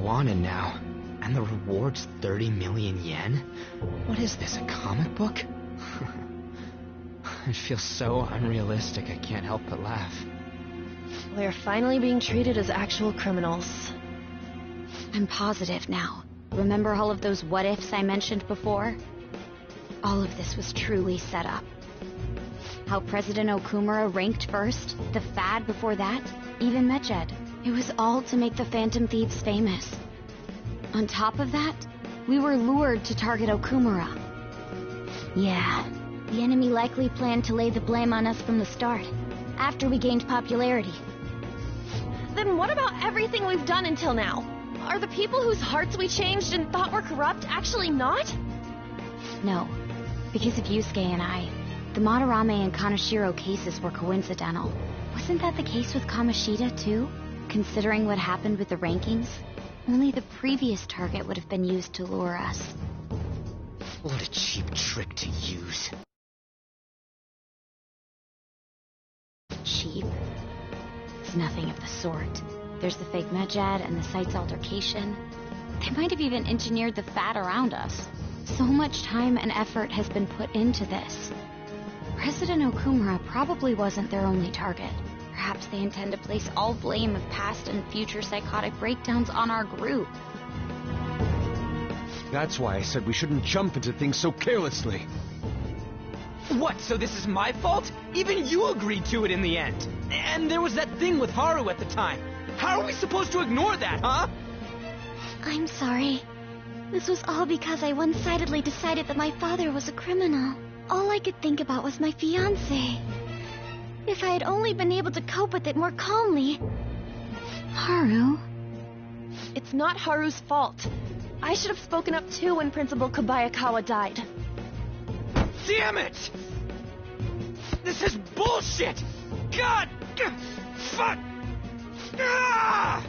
Wanted now, and the reward's 30 million yen? What is this, a comic book? It feels so unrealistic I can't help but laugh. We're finally being treated as actual criminals. I'm positive now. Remember all of those what-ifs I mentioned before? All of this was truly set up. How President Okumura ranked first, the Fad before that, even Mechad. It was all to make the Phantom Thieves famous. On top of that, we were lured to target Okumura. Yeah, the enemy likely planned to lay the blame on us from the start, after we gained popularity. Then what about everything we've done until now? Are the people whose hearts we changed and thought were corrupt actually not? No, because of Yusuke and I, the Madarame and Kaneshiro cases were coincidental. Wasn't that the case with Kamoshida, too? Considering what happened with the rankings, only the previous target would have been used to lure us. What a cheap trick to use. Cheap? It's nothing of the sort. There's the fake Mechad and the site's altercation. They might have even engineered the Fat around us. So much time and effort has been put into this. President Okumura probably wasn't their only target. Perhaps they intend to place all blame of past and future psychotic breakdowns on our group. That's why I said we shouldn't jump into things so carelessly. What, so this is my fault? Even you agreed to it in the end. And there was that thing with Haru at the time. How are we supposed to ignore that, huh? I'm sorry. This was all because I one-sidedly decided that my father was a criminal. All I could think about was my fiancé. If I had only been able to cope with it more calmly. Haru? It's not Haru's fault. I should have spoken up too when Principal Kobayakawa died. Damn it! This is bullshit! God! Fuck! Ah!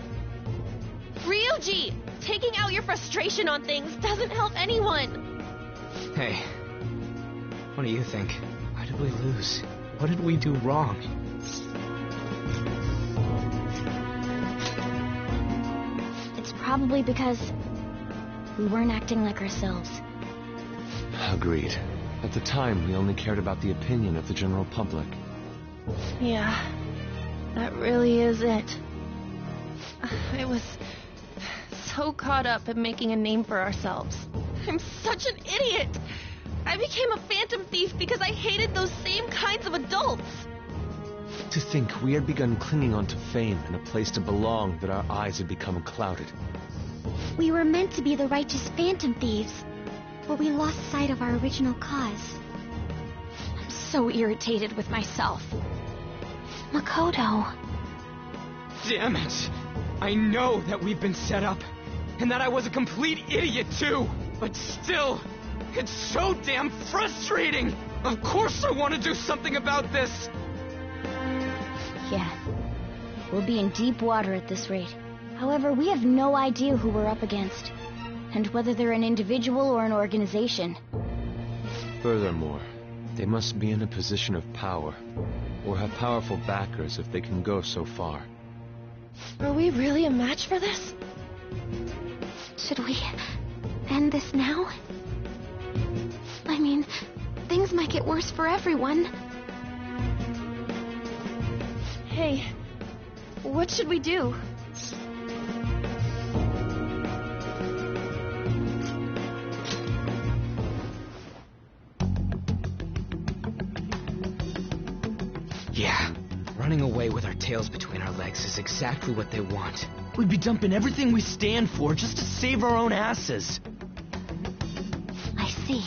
Ryuji! Taking out your frustration on things doesn't help anyone! Hey, what do you think? Why did we lose? What did we do wrong? It's probably because we weren't acting like ourselves. Agreed. At the time, we only cared about the opinion of the general public. Yeah, that really is it. I was so caught up in making a name for ourselves. I'm such an idiot! I became a phantom thief because I hated those same kinds of adults! To think we had begun clinging onto fame and a place to belong that our eyes had become clouded. We were meant to be the righteous phantom thieves, but we lost sight of our original cause. I'm so irritated with myself. Makoto. Damn it! I know that we've been set up, and that I was a complete idiot too, but still, it's so damn frustrating! Of course I want to do something about this! Yeah. We'll be in deep water at this rate. However, we have no idea who we're up against, and whether they're an individual or an organization. Furthermore, they must be in a position of power, or have powerful backers if they can go so far. Are we really a match for this? Should we end this now? I mean, things might get worse for everyone. Hey, what should we do? Yeah, running away with our tails between our legs is exactly what they want. We'd be dumping everything we stand for just to save our own asses. I see.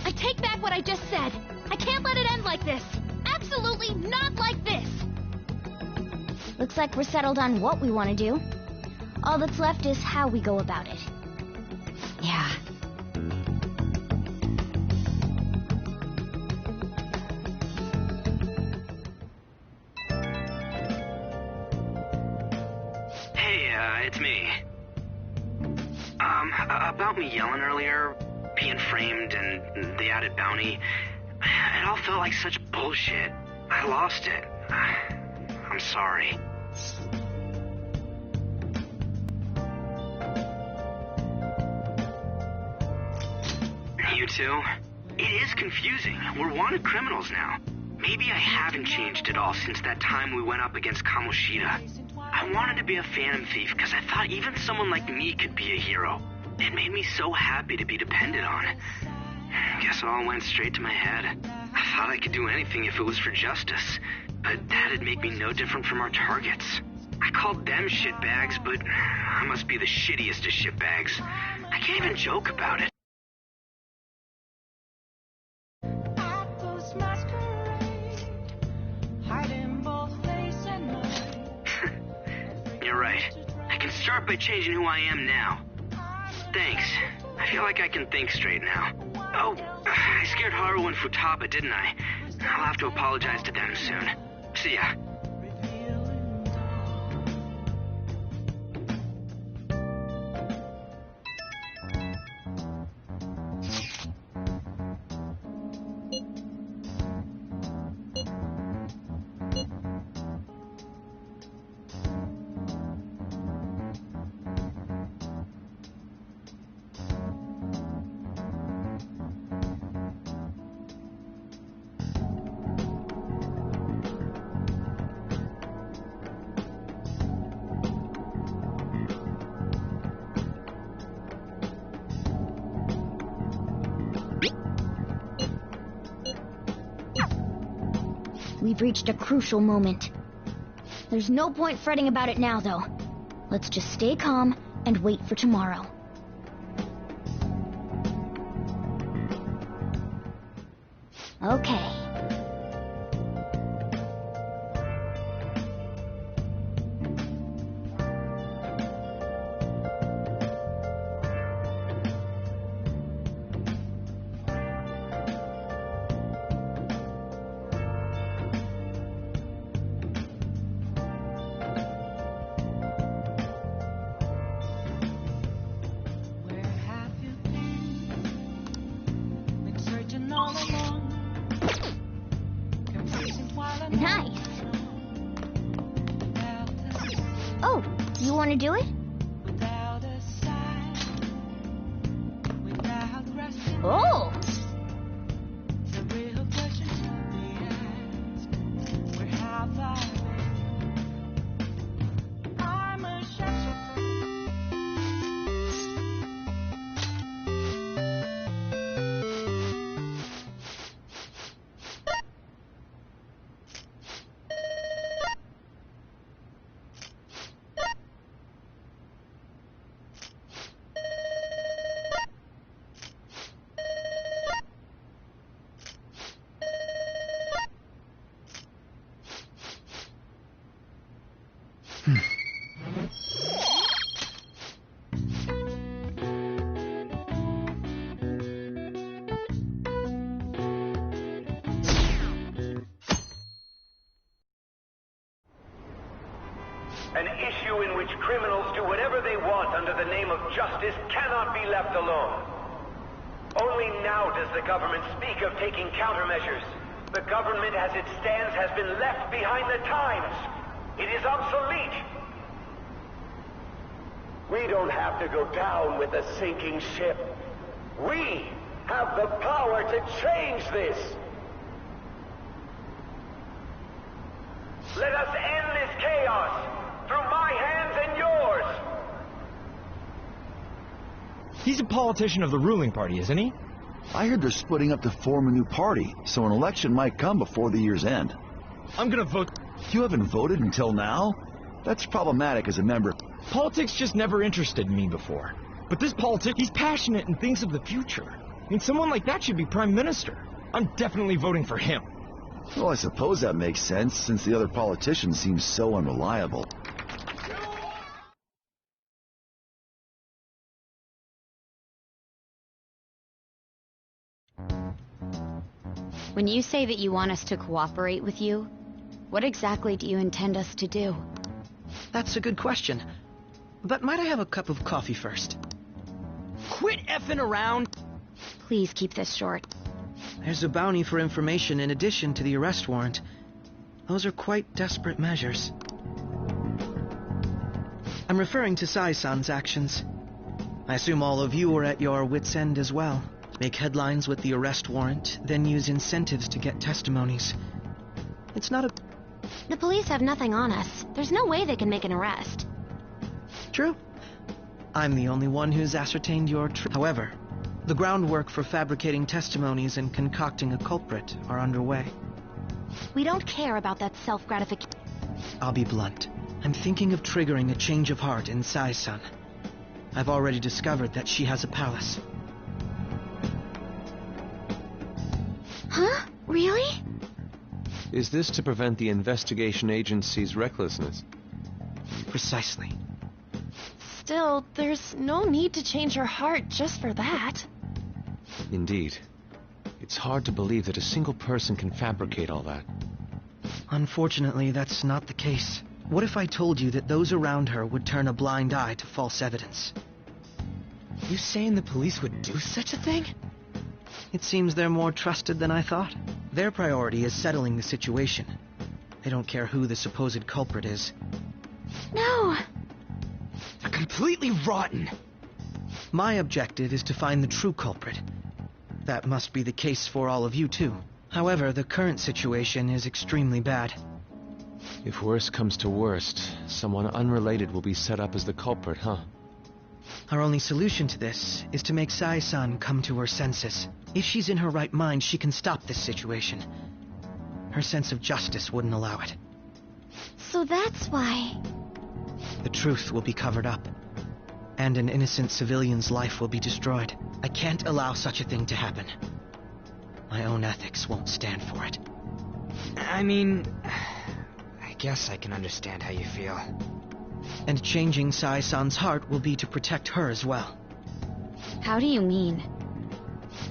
I take back what I just said. I can't let it end like this. Absolutely not like this. Looks like we're settled on what we want to do. All that's left is how we go about it. Yeah. It's me. About me yelling earlier, being framed, and the added bounty, it all felt like such bullshit. I lost it. I'm sorry. You too? It is confusing. We're wanted criminals now. Maybe I haven't changed at all since that time we went up against Kamoshida. I wanted to be a phantom thief because I thought even someone like me could be a hero. It made me so happy to be depended on. Guess it all went straight to my head. I thought I could do anything if it was for justice, but that'd make me no different from our targets. I called them shitbags, but I must be the shittiest of shitbags. I can't even joke about it. You're right. I can start by changing who I am now. Thanks. I feel like I can think straight now. Oh, I scared Haru and Futaba, didn't I? I'll have to apologize to them soon. See ya. We've reached a crucial moment. There's no point fretting about it now, though. Let's just stay calm and wait for tomorrow. Okay. to do it? Without a sign, without resting. Oh! It's a real question to be asked. Where have I been? I'm a shadow. An issue in which criminals do whatever they want under the name of justice cannot be left alone. Only now does the government speak of taking countermeasures. The government as it stands has been left behind the times. It is obsolete. We don't have to go down with a sinking ship. We have the power to change this. Let us end this chaos through my hands and yours. He's a politician of the ruling party, isn't he? I heard they're splitting up to form a new party, so an election might come before the year's end. I'm gonna vote. You haven't voted until now? That's problematic as a member. Politics just never interested me before. But this politic, he's passionate and thinks of the future. I mean, someone like that should be prime minister. I'm definitely voting for him. Well, I suppose that makes sense, since the other politicians seem so unreliable. When you say that you want us to cooperate with you, what exactly do you intend us to do? That's a good question. But might I have a cup of coffee first? Quit effing around! Please keep this short. There's a bounty for information in addition to the arrest warrant. Those are quite desperate measures. I'm referring to Sai-san's actions. I assume all of you are at your wits' end as well. Make headlines with the arrest warrant, then use incentives to get testimonies. It's not a... The police have nothing on us. There's no way they can make an arrest. True. I'm the only one who's ascertained your However, the groundwork for fabricating testimonies and concocting a culprit are underway. We don't care about that self-gratification. I'll be blunt. I'm thinking of triggering a change of heart in Sai-san. I've already discovered that she has a palace. Huh? Really? Is this to prevent the investigation agency's recklessness? Precisely. Still, there's no need to change her heart just for that. Indeed. It's hard to believe that a single person can fabricate all that. Unfortunately, that's not the case. What if I told you that those around her would turn a blind eye to false evidence? You saying the police would do such a thing? It seems they're more trusted than I thought. Their priority is settling the situation. They don't care who the supposed culprit is. No! They're completely rotten! My objective is to find the true culprit. That must be the case for all of you, too. However, the current situation is extremely bad. If worst comes to worst, someone unrelated will be set up as the culprit, huh? Our only solution to this is to make Sai-san come to her senses. If she's in her right mind, she can stop this situation. Her sense of justice wouldn't allow it. So that's why... The truth will be covered up, and an innocent civilian's life will be destroyed. I can't allow such a thing to happen. My own ethics won't stand for it. I mean... I guess I can understand how you feel. And changing Sai-san's heart will be to protect her as well. How do you mean?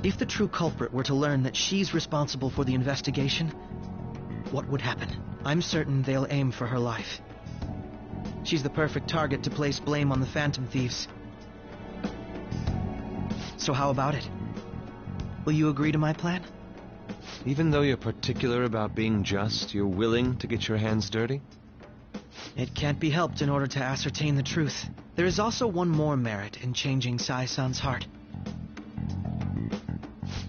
If the true culprit were to learn that she's responsible for the investigation, what would happen? I'm certain they'll aim for her life. She's the perfect target to place blame on the Phantom Thieves. So how about it? Will you agree to my plan? Even though you're particular about being just, you're willing to get your hands dirty? It can't be helped in order to ascertain the truth. There is also one more merit in changing Sai-san's heart.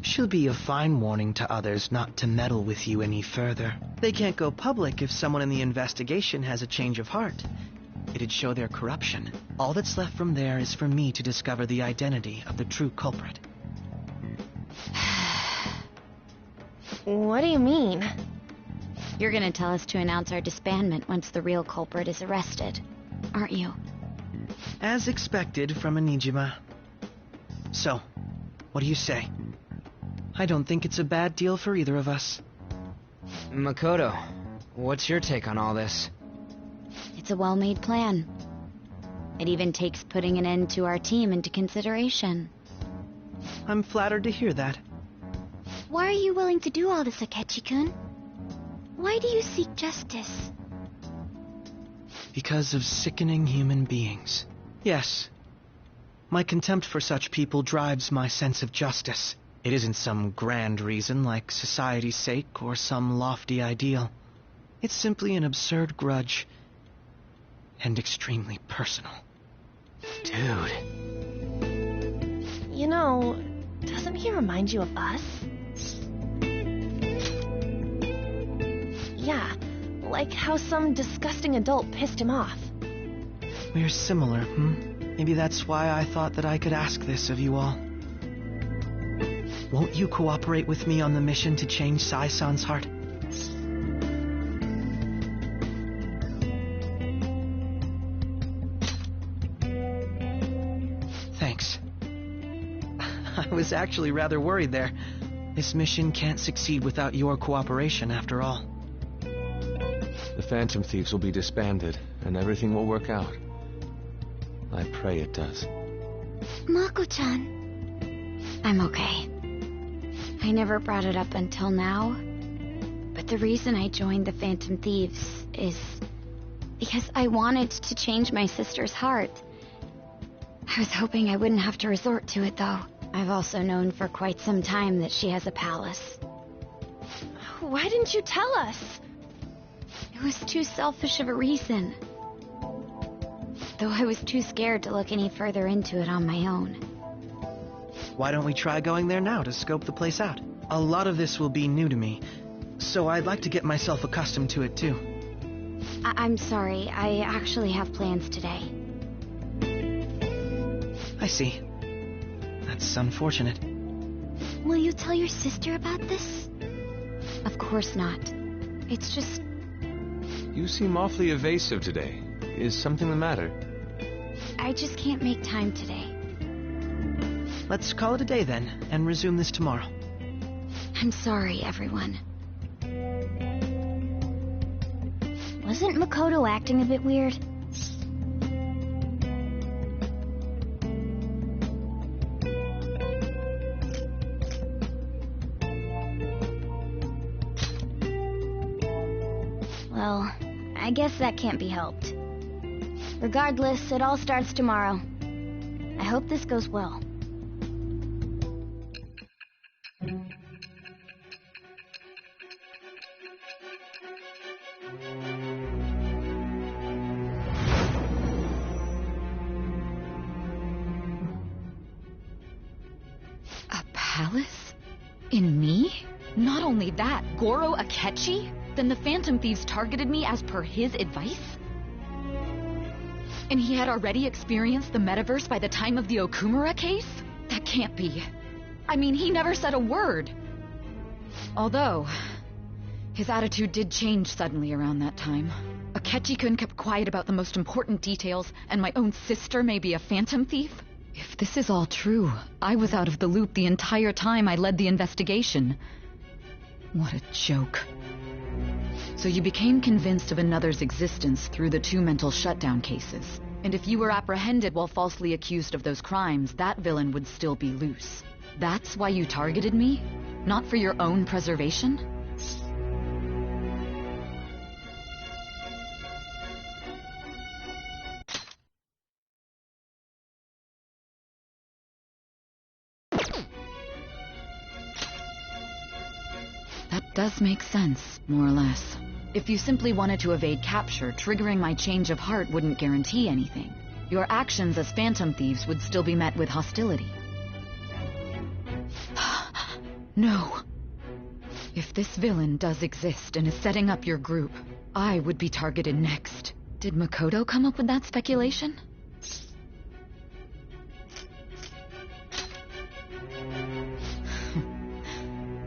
She'll be a fine warning to others not to meddle with you any further. They can't go public if someone in the investigation has a change of heart. It'd show their corruption. All that's left from there is for me to discover the identity of the true culprit. What do you mean? You're gonna tell us to announce our disbandment once the real culprit is arrested, aren't you? As expected from a Nijima. So, what do you say? I don't think it's a bad deal for either of us. Makoto, what's your take on all this? It's a well-made plan. It even takes putting an end to our team into consideration. I'm flattered to hear that. Why are you willing to do all this, Akechi-kun? Why do you seek justice? Because of sickening human beings. Yes. My contempt for such people drives my sense of justice. It isn't some grand reason like society's sake or some lofty ideal. It's simply an absurd grudge. And extremely personal. Dude. You know, doesn't he remind you of us? Yeah, like how some disgusting adult pissed him off. We're similar, Maybe that's why I thought that I could ask this of you all. Won't you cooperate with me on the mission to change Sai-san's heart? Thanks. I was actually rather worried there. This mission can't succeed without your cooperation, after all. The Phantom Thieves will be disbanded, and everything will work out. I pray it does. Mako-chan. I'm okay. I never brought it up until now, but the reason I joined the Phantom Thieves is because I wanted to change my sister's heart. I was hoping I wouldn't have to resort to it, though. I've also known for quite some time that she has a palace. Why didn't you tell us? It was too selfish of a reason. Though I was too scared to look any further into it on my own. Why don't we try going there now to scope the place out? A lot of this will be new to me, so I'd like to get myself accustomed to it too. I'm sorry, I actually have plans today. I see. That's unfortunate. Will you tell your sister about this? Of course not. It's just... You seem awfully evasive today. Is something the matter? I just can't make time today. Let's call it a day then, and resume this tomorrow. I'm sorry, everyone. Wasn't Makoto acting a bit weird? Well, I guess that can't be helped. Regardless, it all starts tomorrow. I hope this goes well. A palace? In me? Not only that, Goro Akechi? Then the Phantom Thieves targeted me as per his advice? And he had already experienced the metaverse by the time of the Okumura case? That can't be. I mean, he never said a word. Although, his attitude did change suddenly around that time. Akechi-kun kept quiet about the most important details, and my own sister may be a Phantom Thief? If this is all true, I was out of the loop the entire time I led the investigation. What a joke. So you became convinced of another's existence through the 2 mental shutdown cases. And if you were apprehended while falsely accused of those crimes, that villain would still be loose. That's why you targeted me? Not for your own preservation? That does make sense, more or less. If you simply wanted to evade capture, triggering my change of heart wouldn't guarantee anything. Your actions as Phantom Thieves would still be met with hostility. No. If this villain does exist and is setting up your group, I would be targeted next. Did Makoto come up with that speculation?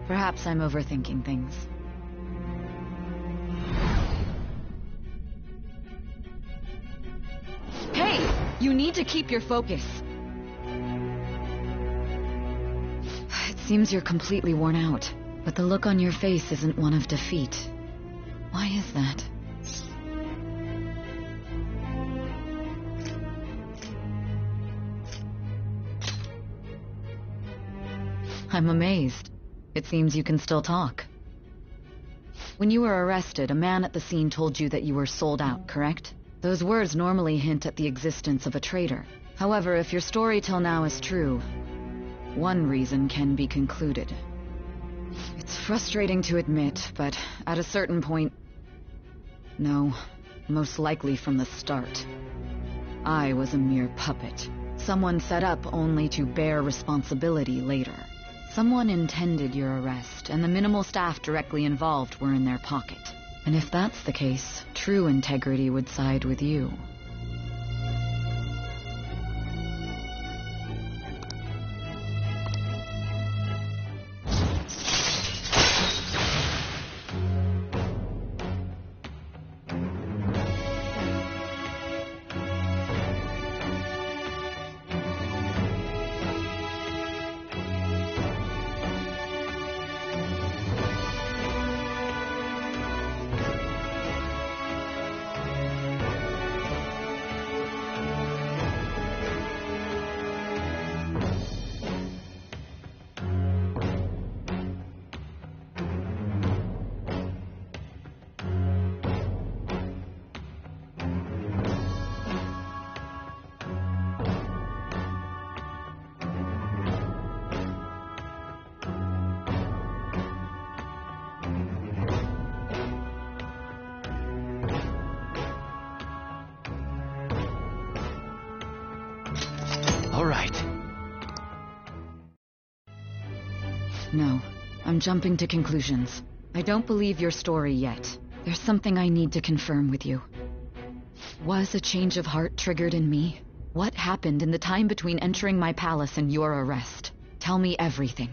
Perhaps I'm overthinking things. Hey! You need to keep your focus. It seems you're completely worn out, but the look on your face isn't one of defeat. Why is that? I'm amazed. It seems you can still talk. When you were arrested, a man at the scene told you that you were sold out, correct? Those words normally hint at the existence of a traitor. However, if your story till now is true, one reason can be concluded. It's frustrating to admit, but at a certain point... No, most likely from the start. I was a mere puppet. Someone set up only to bear responsibility later. Someone intended your arrest, and the minimal staff directly involved were in their pocket. And if that's the case, true integrity would side with you. All right. No, I'm jumping to conclusions. I don't believe your story yet. There's something I need to confirm with you. Was a change of heart triggered in me? What happened in the time between entering my palace and your arrest? Tell me everything.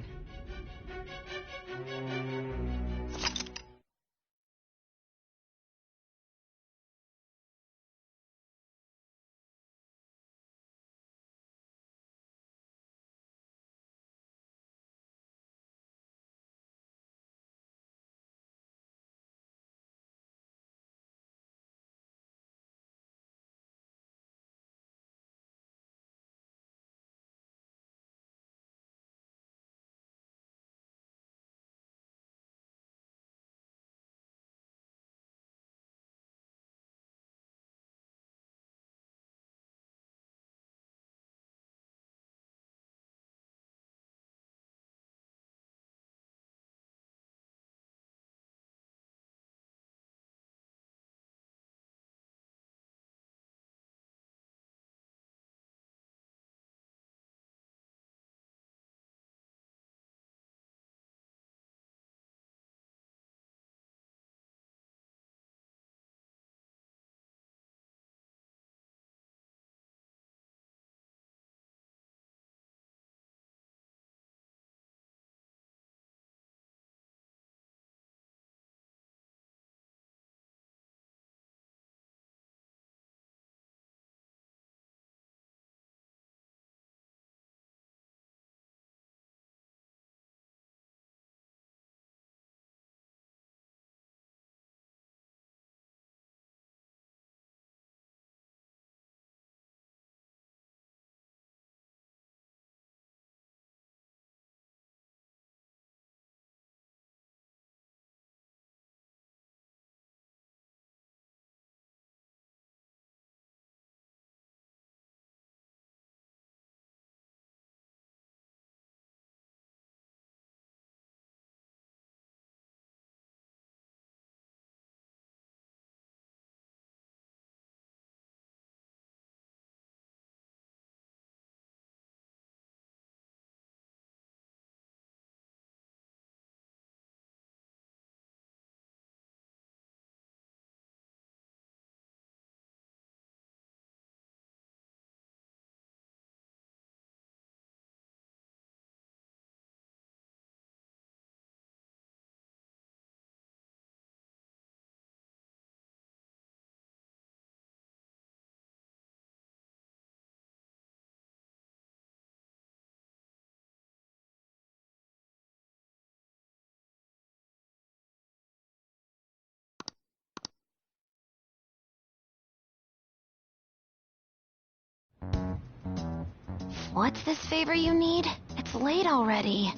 What's this favor you need? It's late already.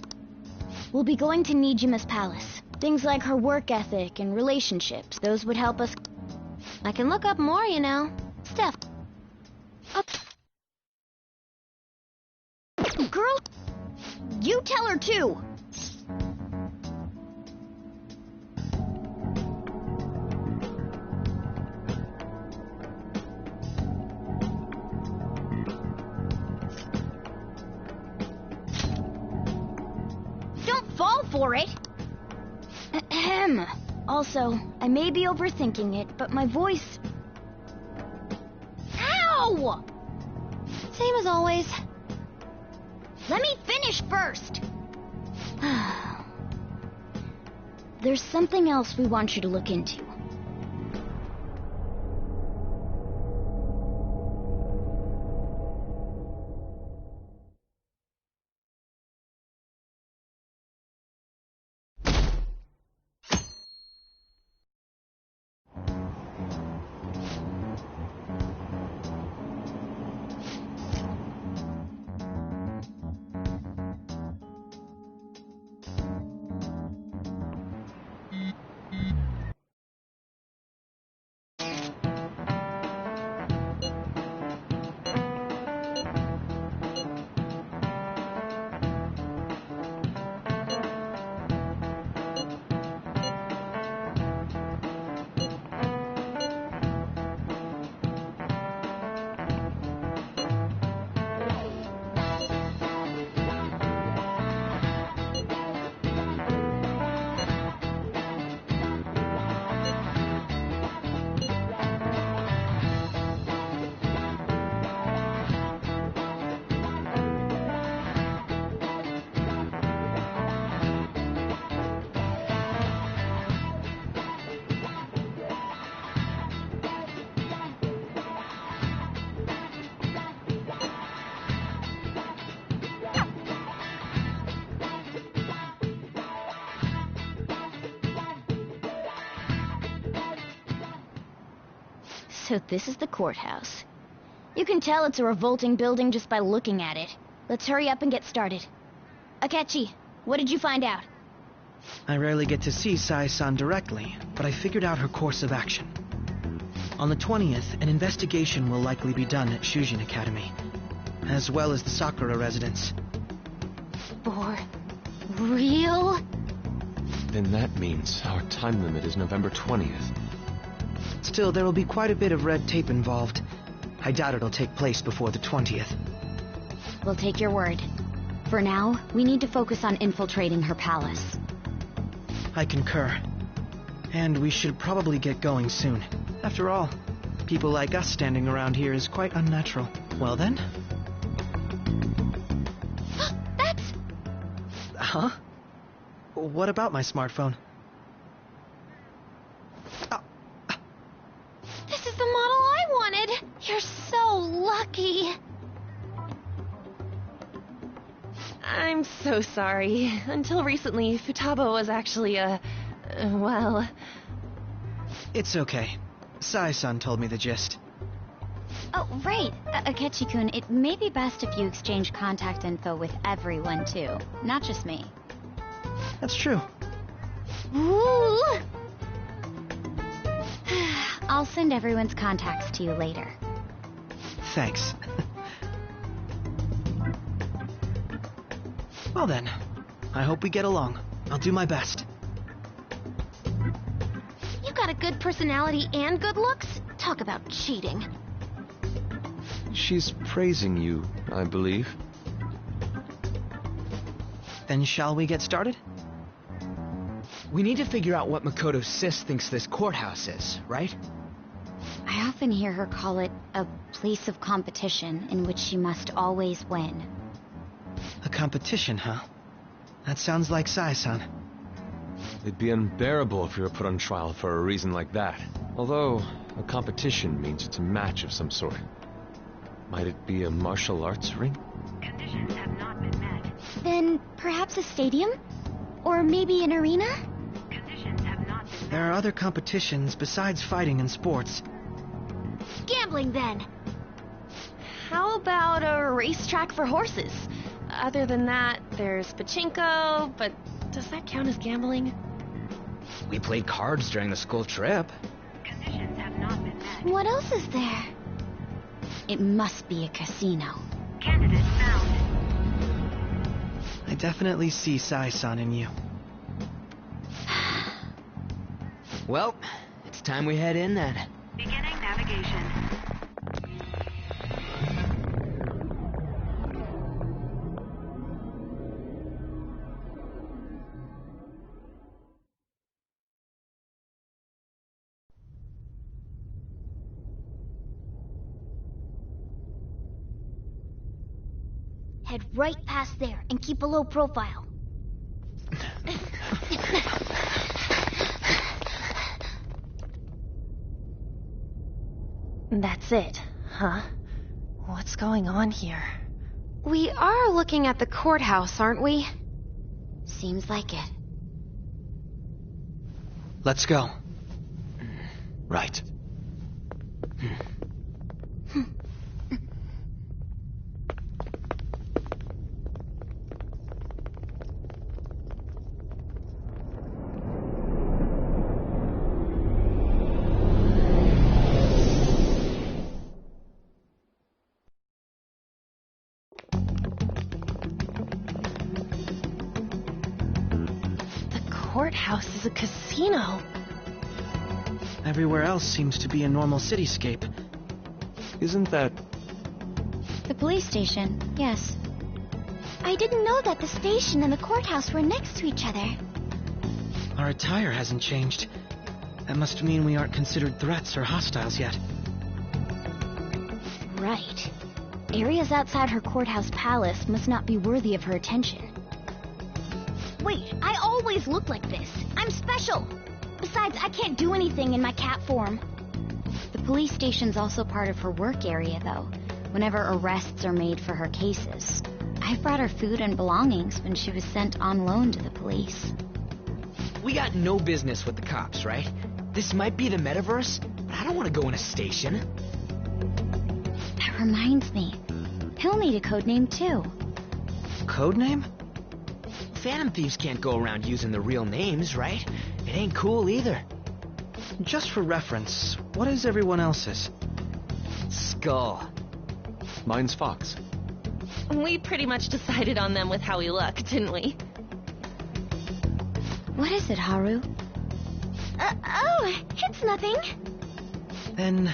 We'll be going to Nijima's palace. Things like her work ethic and relationships, those would help us. I can look up more, you know. Steph. Up. Girl, you tell her too. Don't fall for it. Ahem. Also, I may be overthinking it, but my voice... Ow! Same as always. Let me finish first. There's something else we want you to look into. So this is the courthouse. You can tell it's a revolting building just by looking at it. Let's hurry up and get started. Akechi, what did you find out? I rarely get to see Sai-san directly, but I figured out her course of action. On the 20th, an investigation will likely be done at Shujin Academy, as well as the Sakura residence. For real? Then that means our time limit is November 20th. Still, there will be quite a bit of red tape involved. I doubt it'll take place before the 20th. We'll take your word. For now, we need to focus on infiltrating her palace. I concur. And we should probably get going soon. After all, people like us standing around here is quite unnatural. Well then? That's... Huh? What about my smartphone? This is the model I wanted! You're so lucky! I'm so sorry. Until recently, Futaba was actually well... It's okay. Sai-san told me the gist. Oh, right. Akechi-kun, it may be best if you exchange contact info with everyone, too. Not just me. That's true. Ooh! I'll send everyone's contacts to you later. Thanks. Well then, I hope we get along. I'll do my best. You got a good personality and good looks? Talk about cheating. She's praising you, I believe. Then shall we get started? We need to figure out what Makoto Sis thinks this courthouse is, right? I often hear her call it a place of competition in which she must always win. A competition, huh? That sounds like Sai-san. It'd be unbearable if you were put on trial for a reason like that. Although, a competition means it's a match of some sort. Might it be a martial arts ring? Conditions have not been met. Then perhaps a stadium? Or maybe an arena? Conditions have not been met. There are other competitions besides fighting and sports. Gambling, then! How about a racetrack for horses? Other than that, there's pachinko, but does that count as gambling? We played cards during the school trip. Conditions have not been met. What else is there? It must be a casino. Candidate found. I definitely see Sai-san in you. Well, it's time we head in then. Beginning navigation. Head right past there and keep a low profile. That's it, huh? What's going on here? We are looking at the courthouse, aren't we? Seems like it. Let's go. Right. Courthouse is a casino. Everywhere else seems to be a normal cityscape. Isn't that... The police station, yes. I didn't know that the station and the courthouse were next to each other. Our attire hasn't changed. That must mean we aren't considered threats or hostiles yet. Right. Areas outside her courthouse palace must not be worthy of her attention. Wait, I always look like this. I'm special. Besides, I can't do anything in my cat form. The police station's also part of her work area, though, whenever arrests are made for her cases. I brought her food and belongings when she was sent on loan to the police. We got no business with the cops, right? This might be the metaverse, but I don't want to go in a station. That reminds me. He'll need a code name, too. Code name? Phantom thieves can't go around using their real names, right? It ain't cool either. Just for reference, what is everyone else's? Skull. Mine's Fox. We pretty much decided on them with how we look, didn't we? What is it, Haru? Oh, it's nothing. Then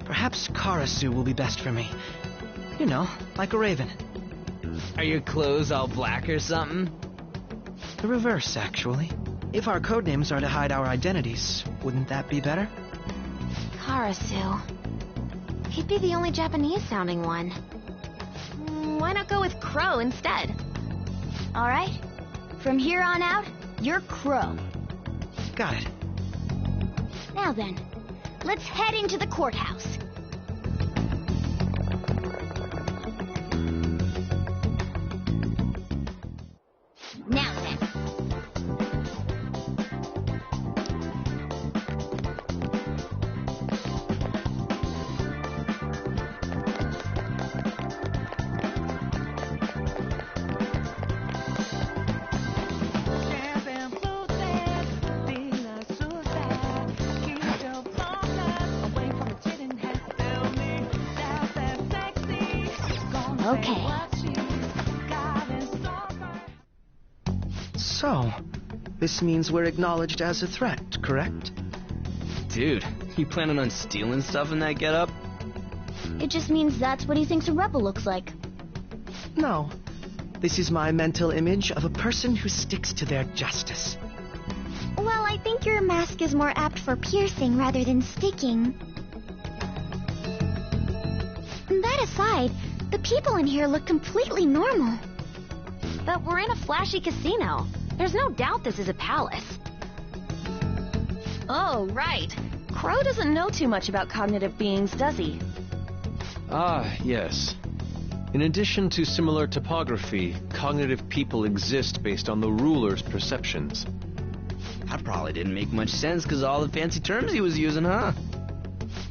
perhaps Karasu will be best for me. You know, like a raven. Are your clothes all black or something? The reverse, actually. If our codenames are to hide our identities, wouldn't that be better? Karasu. He'd be the only Japanese-sounding one. Why not go with Crow instead? All right. From here on out, you're Crow. Got it. Now then, let's head into the courthouse. Now then. Okay. So, this means we're acknowledged as a threat, correct? Dude, you planning on stealing stuff in that getup? It just means that's what he thinks a rebel looks like. No. This is my mental image of a person who sticks to their justice. Well, I think your mask is more apt for piercing rather than sticking. That aside, the people in here look completely normal. But we're in a flashy casino. There's no doubt this is a palace. Oh, right. Crow doesn't know too much about cognitive beings, does he? Ah, yes. In addition to similar topography, cognitive people exist based on the ruler's perceptions. That probably didn't make much sense because of all the fancy terms he was using, huh?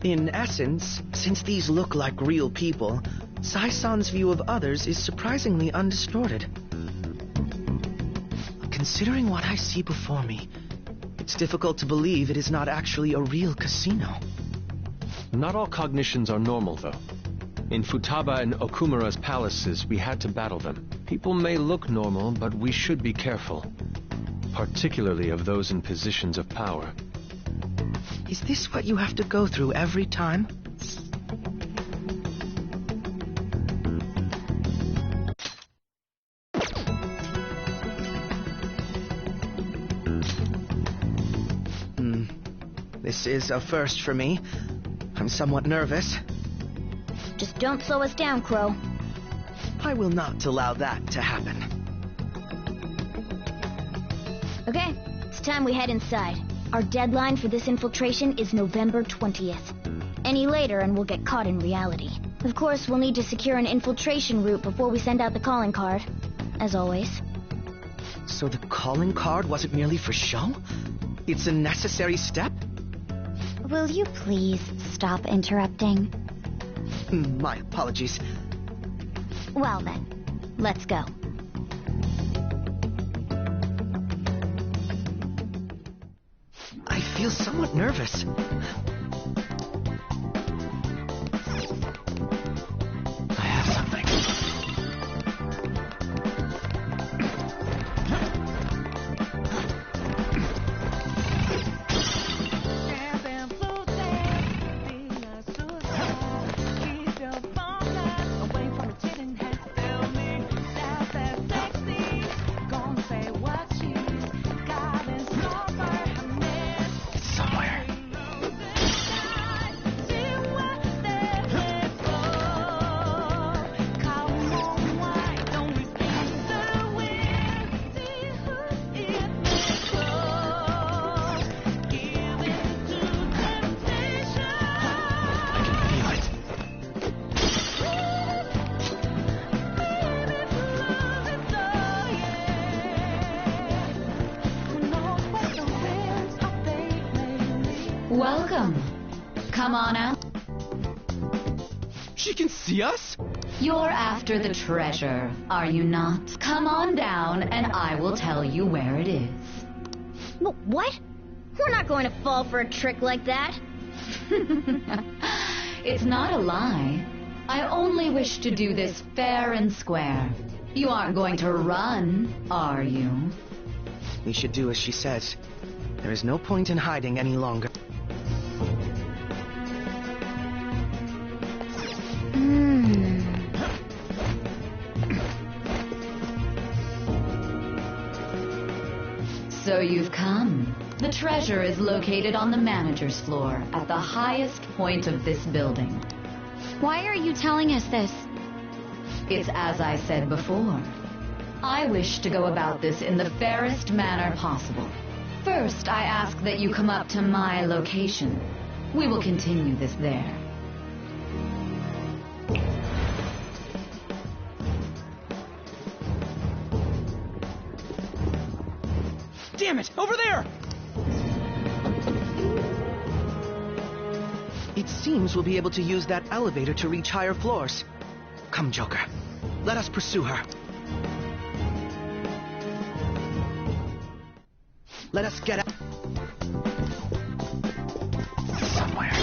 In essence, since these look like real people, Sai-san's view of others is surprisingly undistorted. Considering what I see before me, it's difficult to believe it is not actually a real casino. Not all cognitions are normal, though. In Futaba and Okumura's palaces, we had to battle them. People may look normal, but we should be careful. Particularly of those in positions of power. Is this what you have to go through every time? This is a first for me. I'm somewhat nervous. Just don't slow us down, Crow. I will not allow that to happen. Okay, it's time we head inside. Our deadline for this infiltration is November 20th. Any later and we'll get caught in reality. Of course, we'll need to secure an infiltration route before we send out the calling card. As always. So the calling card wasn't merely for show? It's a necessary step? Will you please stop interrupting? My apologies. Well then, let's go. I feel somewhat nervous. I have something. Welcome. Come on out. She can see us? You're after the treasure, are you not? Come on down and I will tell you where it is. What? We're not going to fall for a trick like that. It's not a lie. I only wish to do this fair and square. You aren't going to run, are you? We should do as she says. There is no point in hiding any longer. So you've come. The treasure is located on the manager's floor, at the highest point of this building. Why are you telling us this? It's as I said before. I wish to go about this in the fairest manner possible. First, I ask that you come up to my location. We will continue this there. Damn it! Over there! It seems we'll be able to use that elevator to reach higher floors. Come, Joker. Let us pursue her. Let us get out. Somewhere.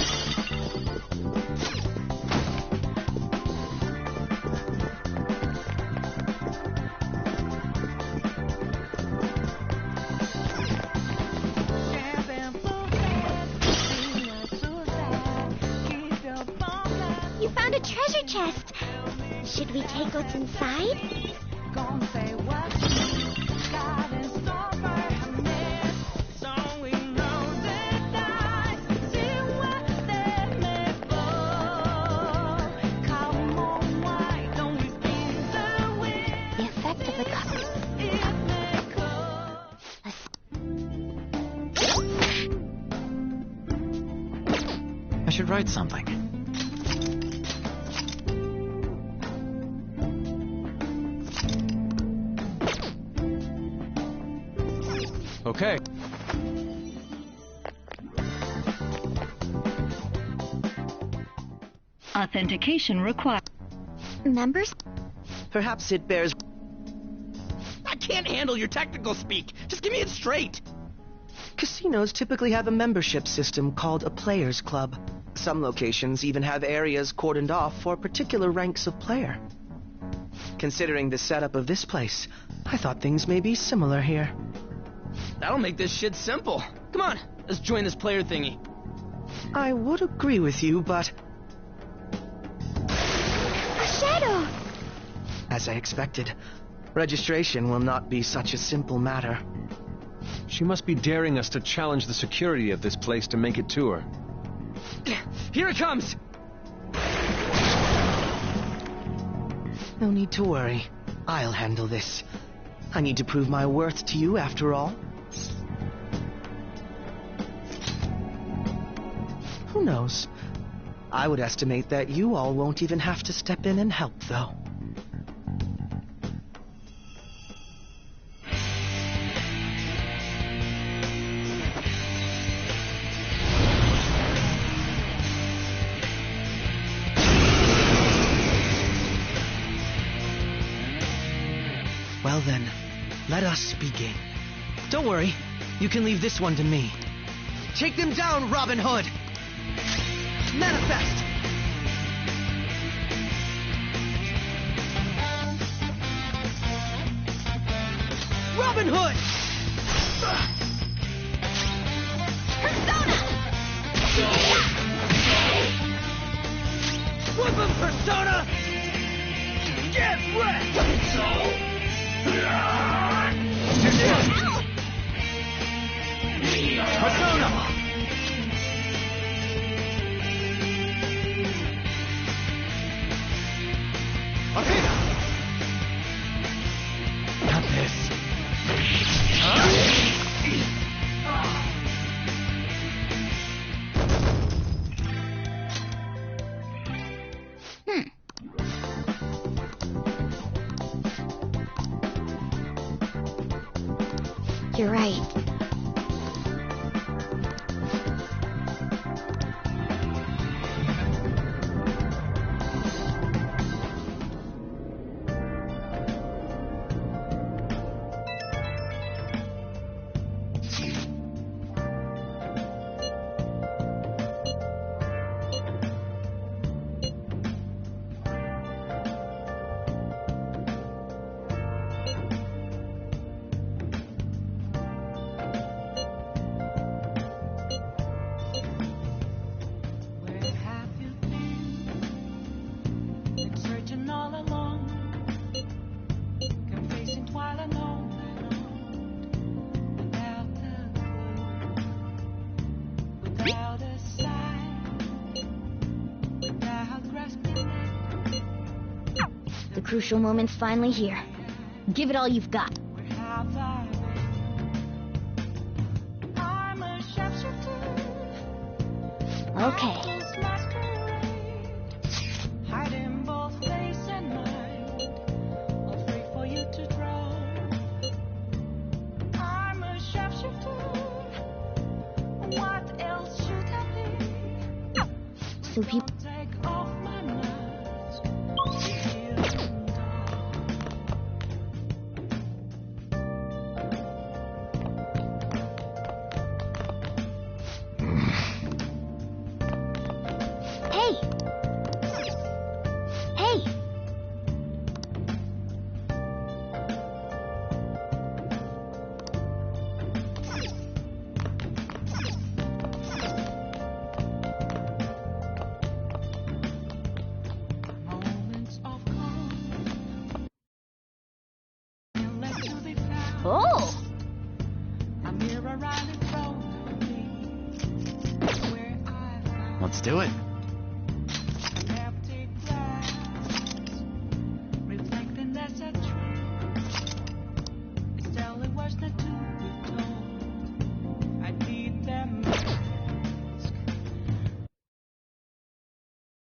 You found a treasure chest. Should we take what's inside? The effect of the cup. I should write something. Okay. Authentication required. Members? Perhaps it bears... I can't handle your technical speak. Just give me it straight. Casinos typically have a membership system called a players' club. Some locations even have areas cordoned off for particular ranks of player. Considering the setup of this place, I thought things may be similar here. That'll make this shit simple. Come on, let's join this player thingy. I would agree with you, but... A shadow! As I expected, registration will not be such a simple matter. She must be daring us to challenge the security of this place to make it to her. Here it comes! No need to worry. I'll handle this. I need to prove my worth to you, after all. Who knows? I would estimate that you all won't even have to step in and help, though. Well then, let us begin. Don't worry, you can leave this one to me. Take them down, Robin Hood! Manifest! Robin Hood! Persona! Whoop 'em, Persona! Get wrecked! Persona! Athena! Not this. You're right. The crucial moment's finally here. Give it all you've got. Okay. So people... Oh! Let's do it.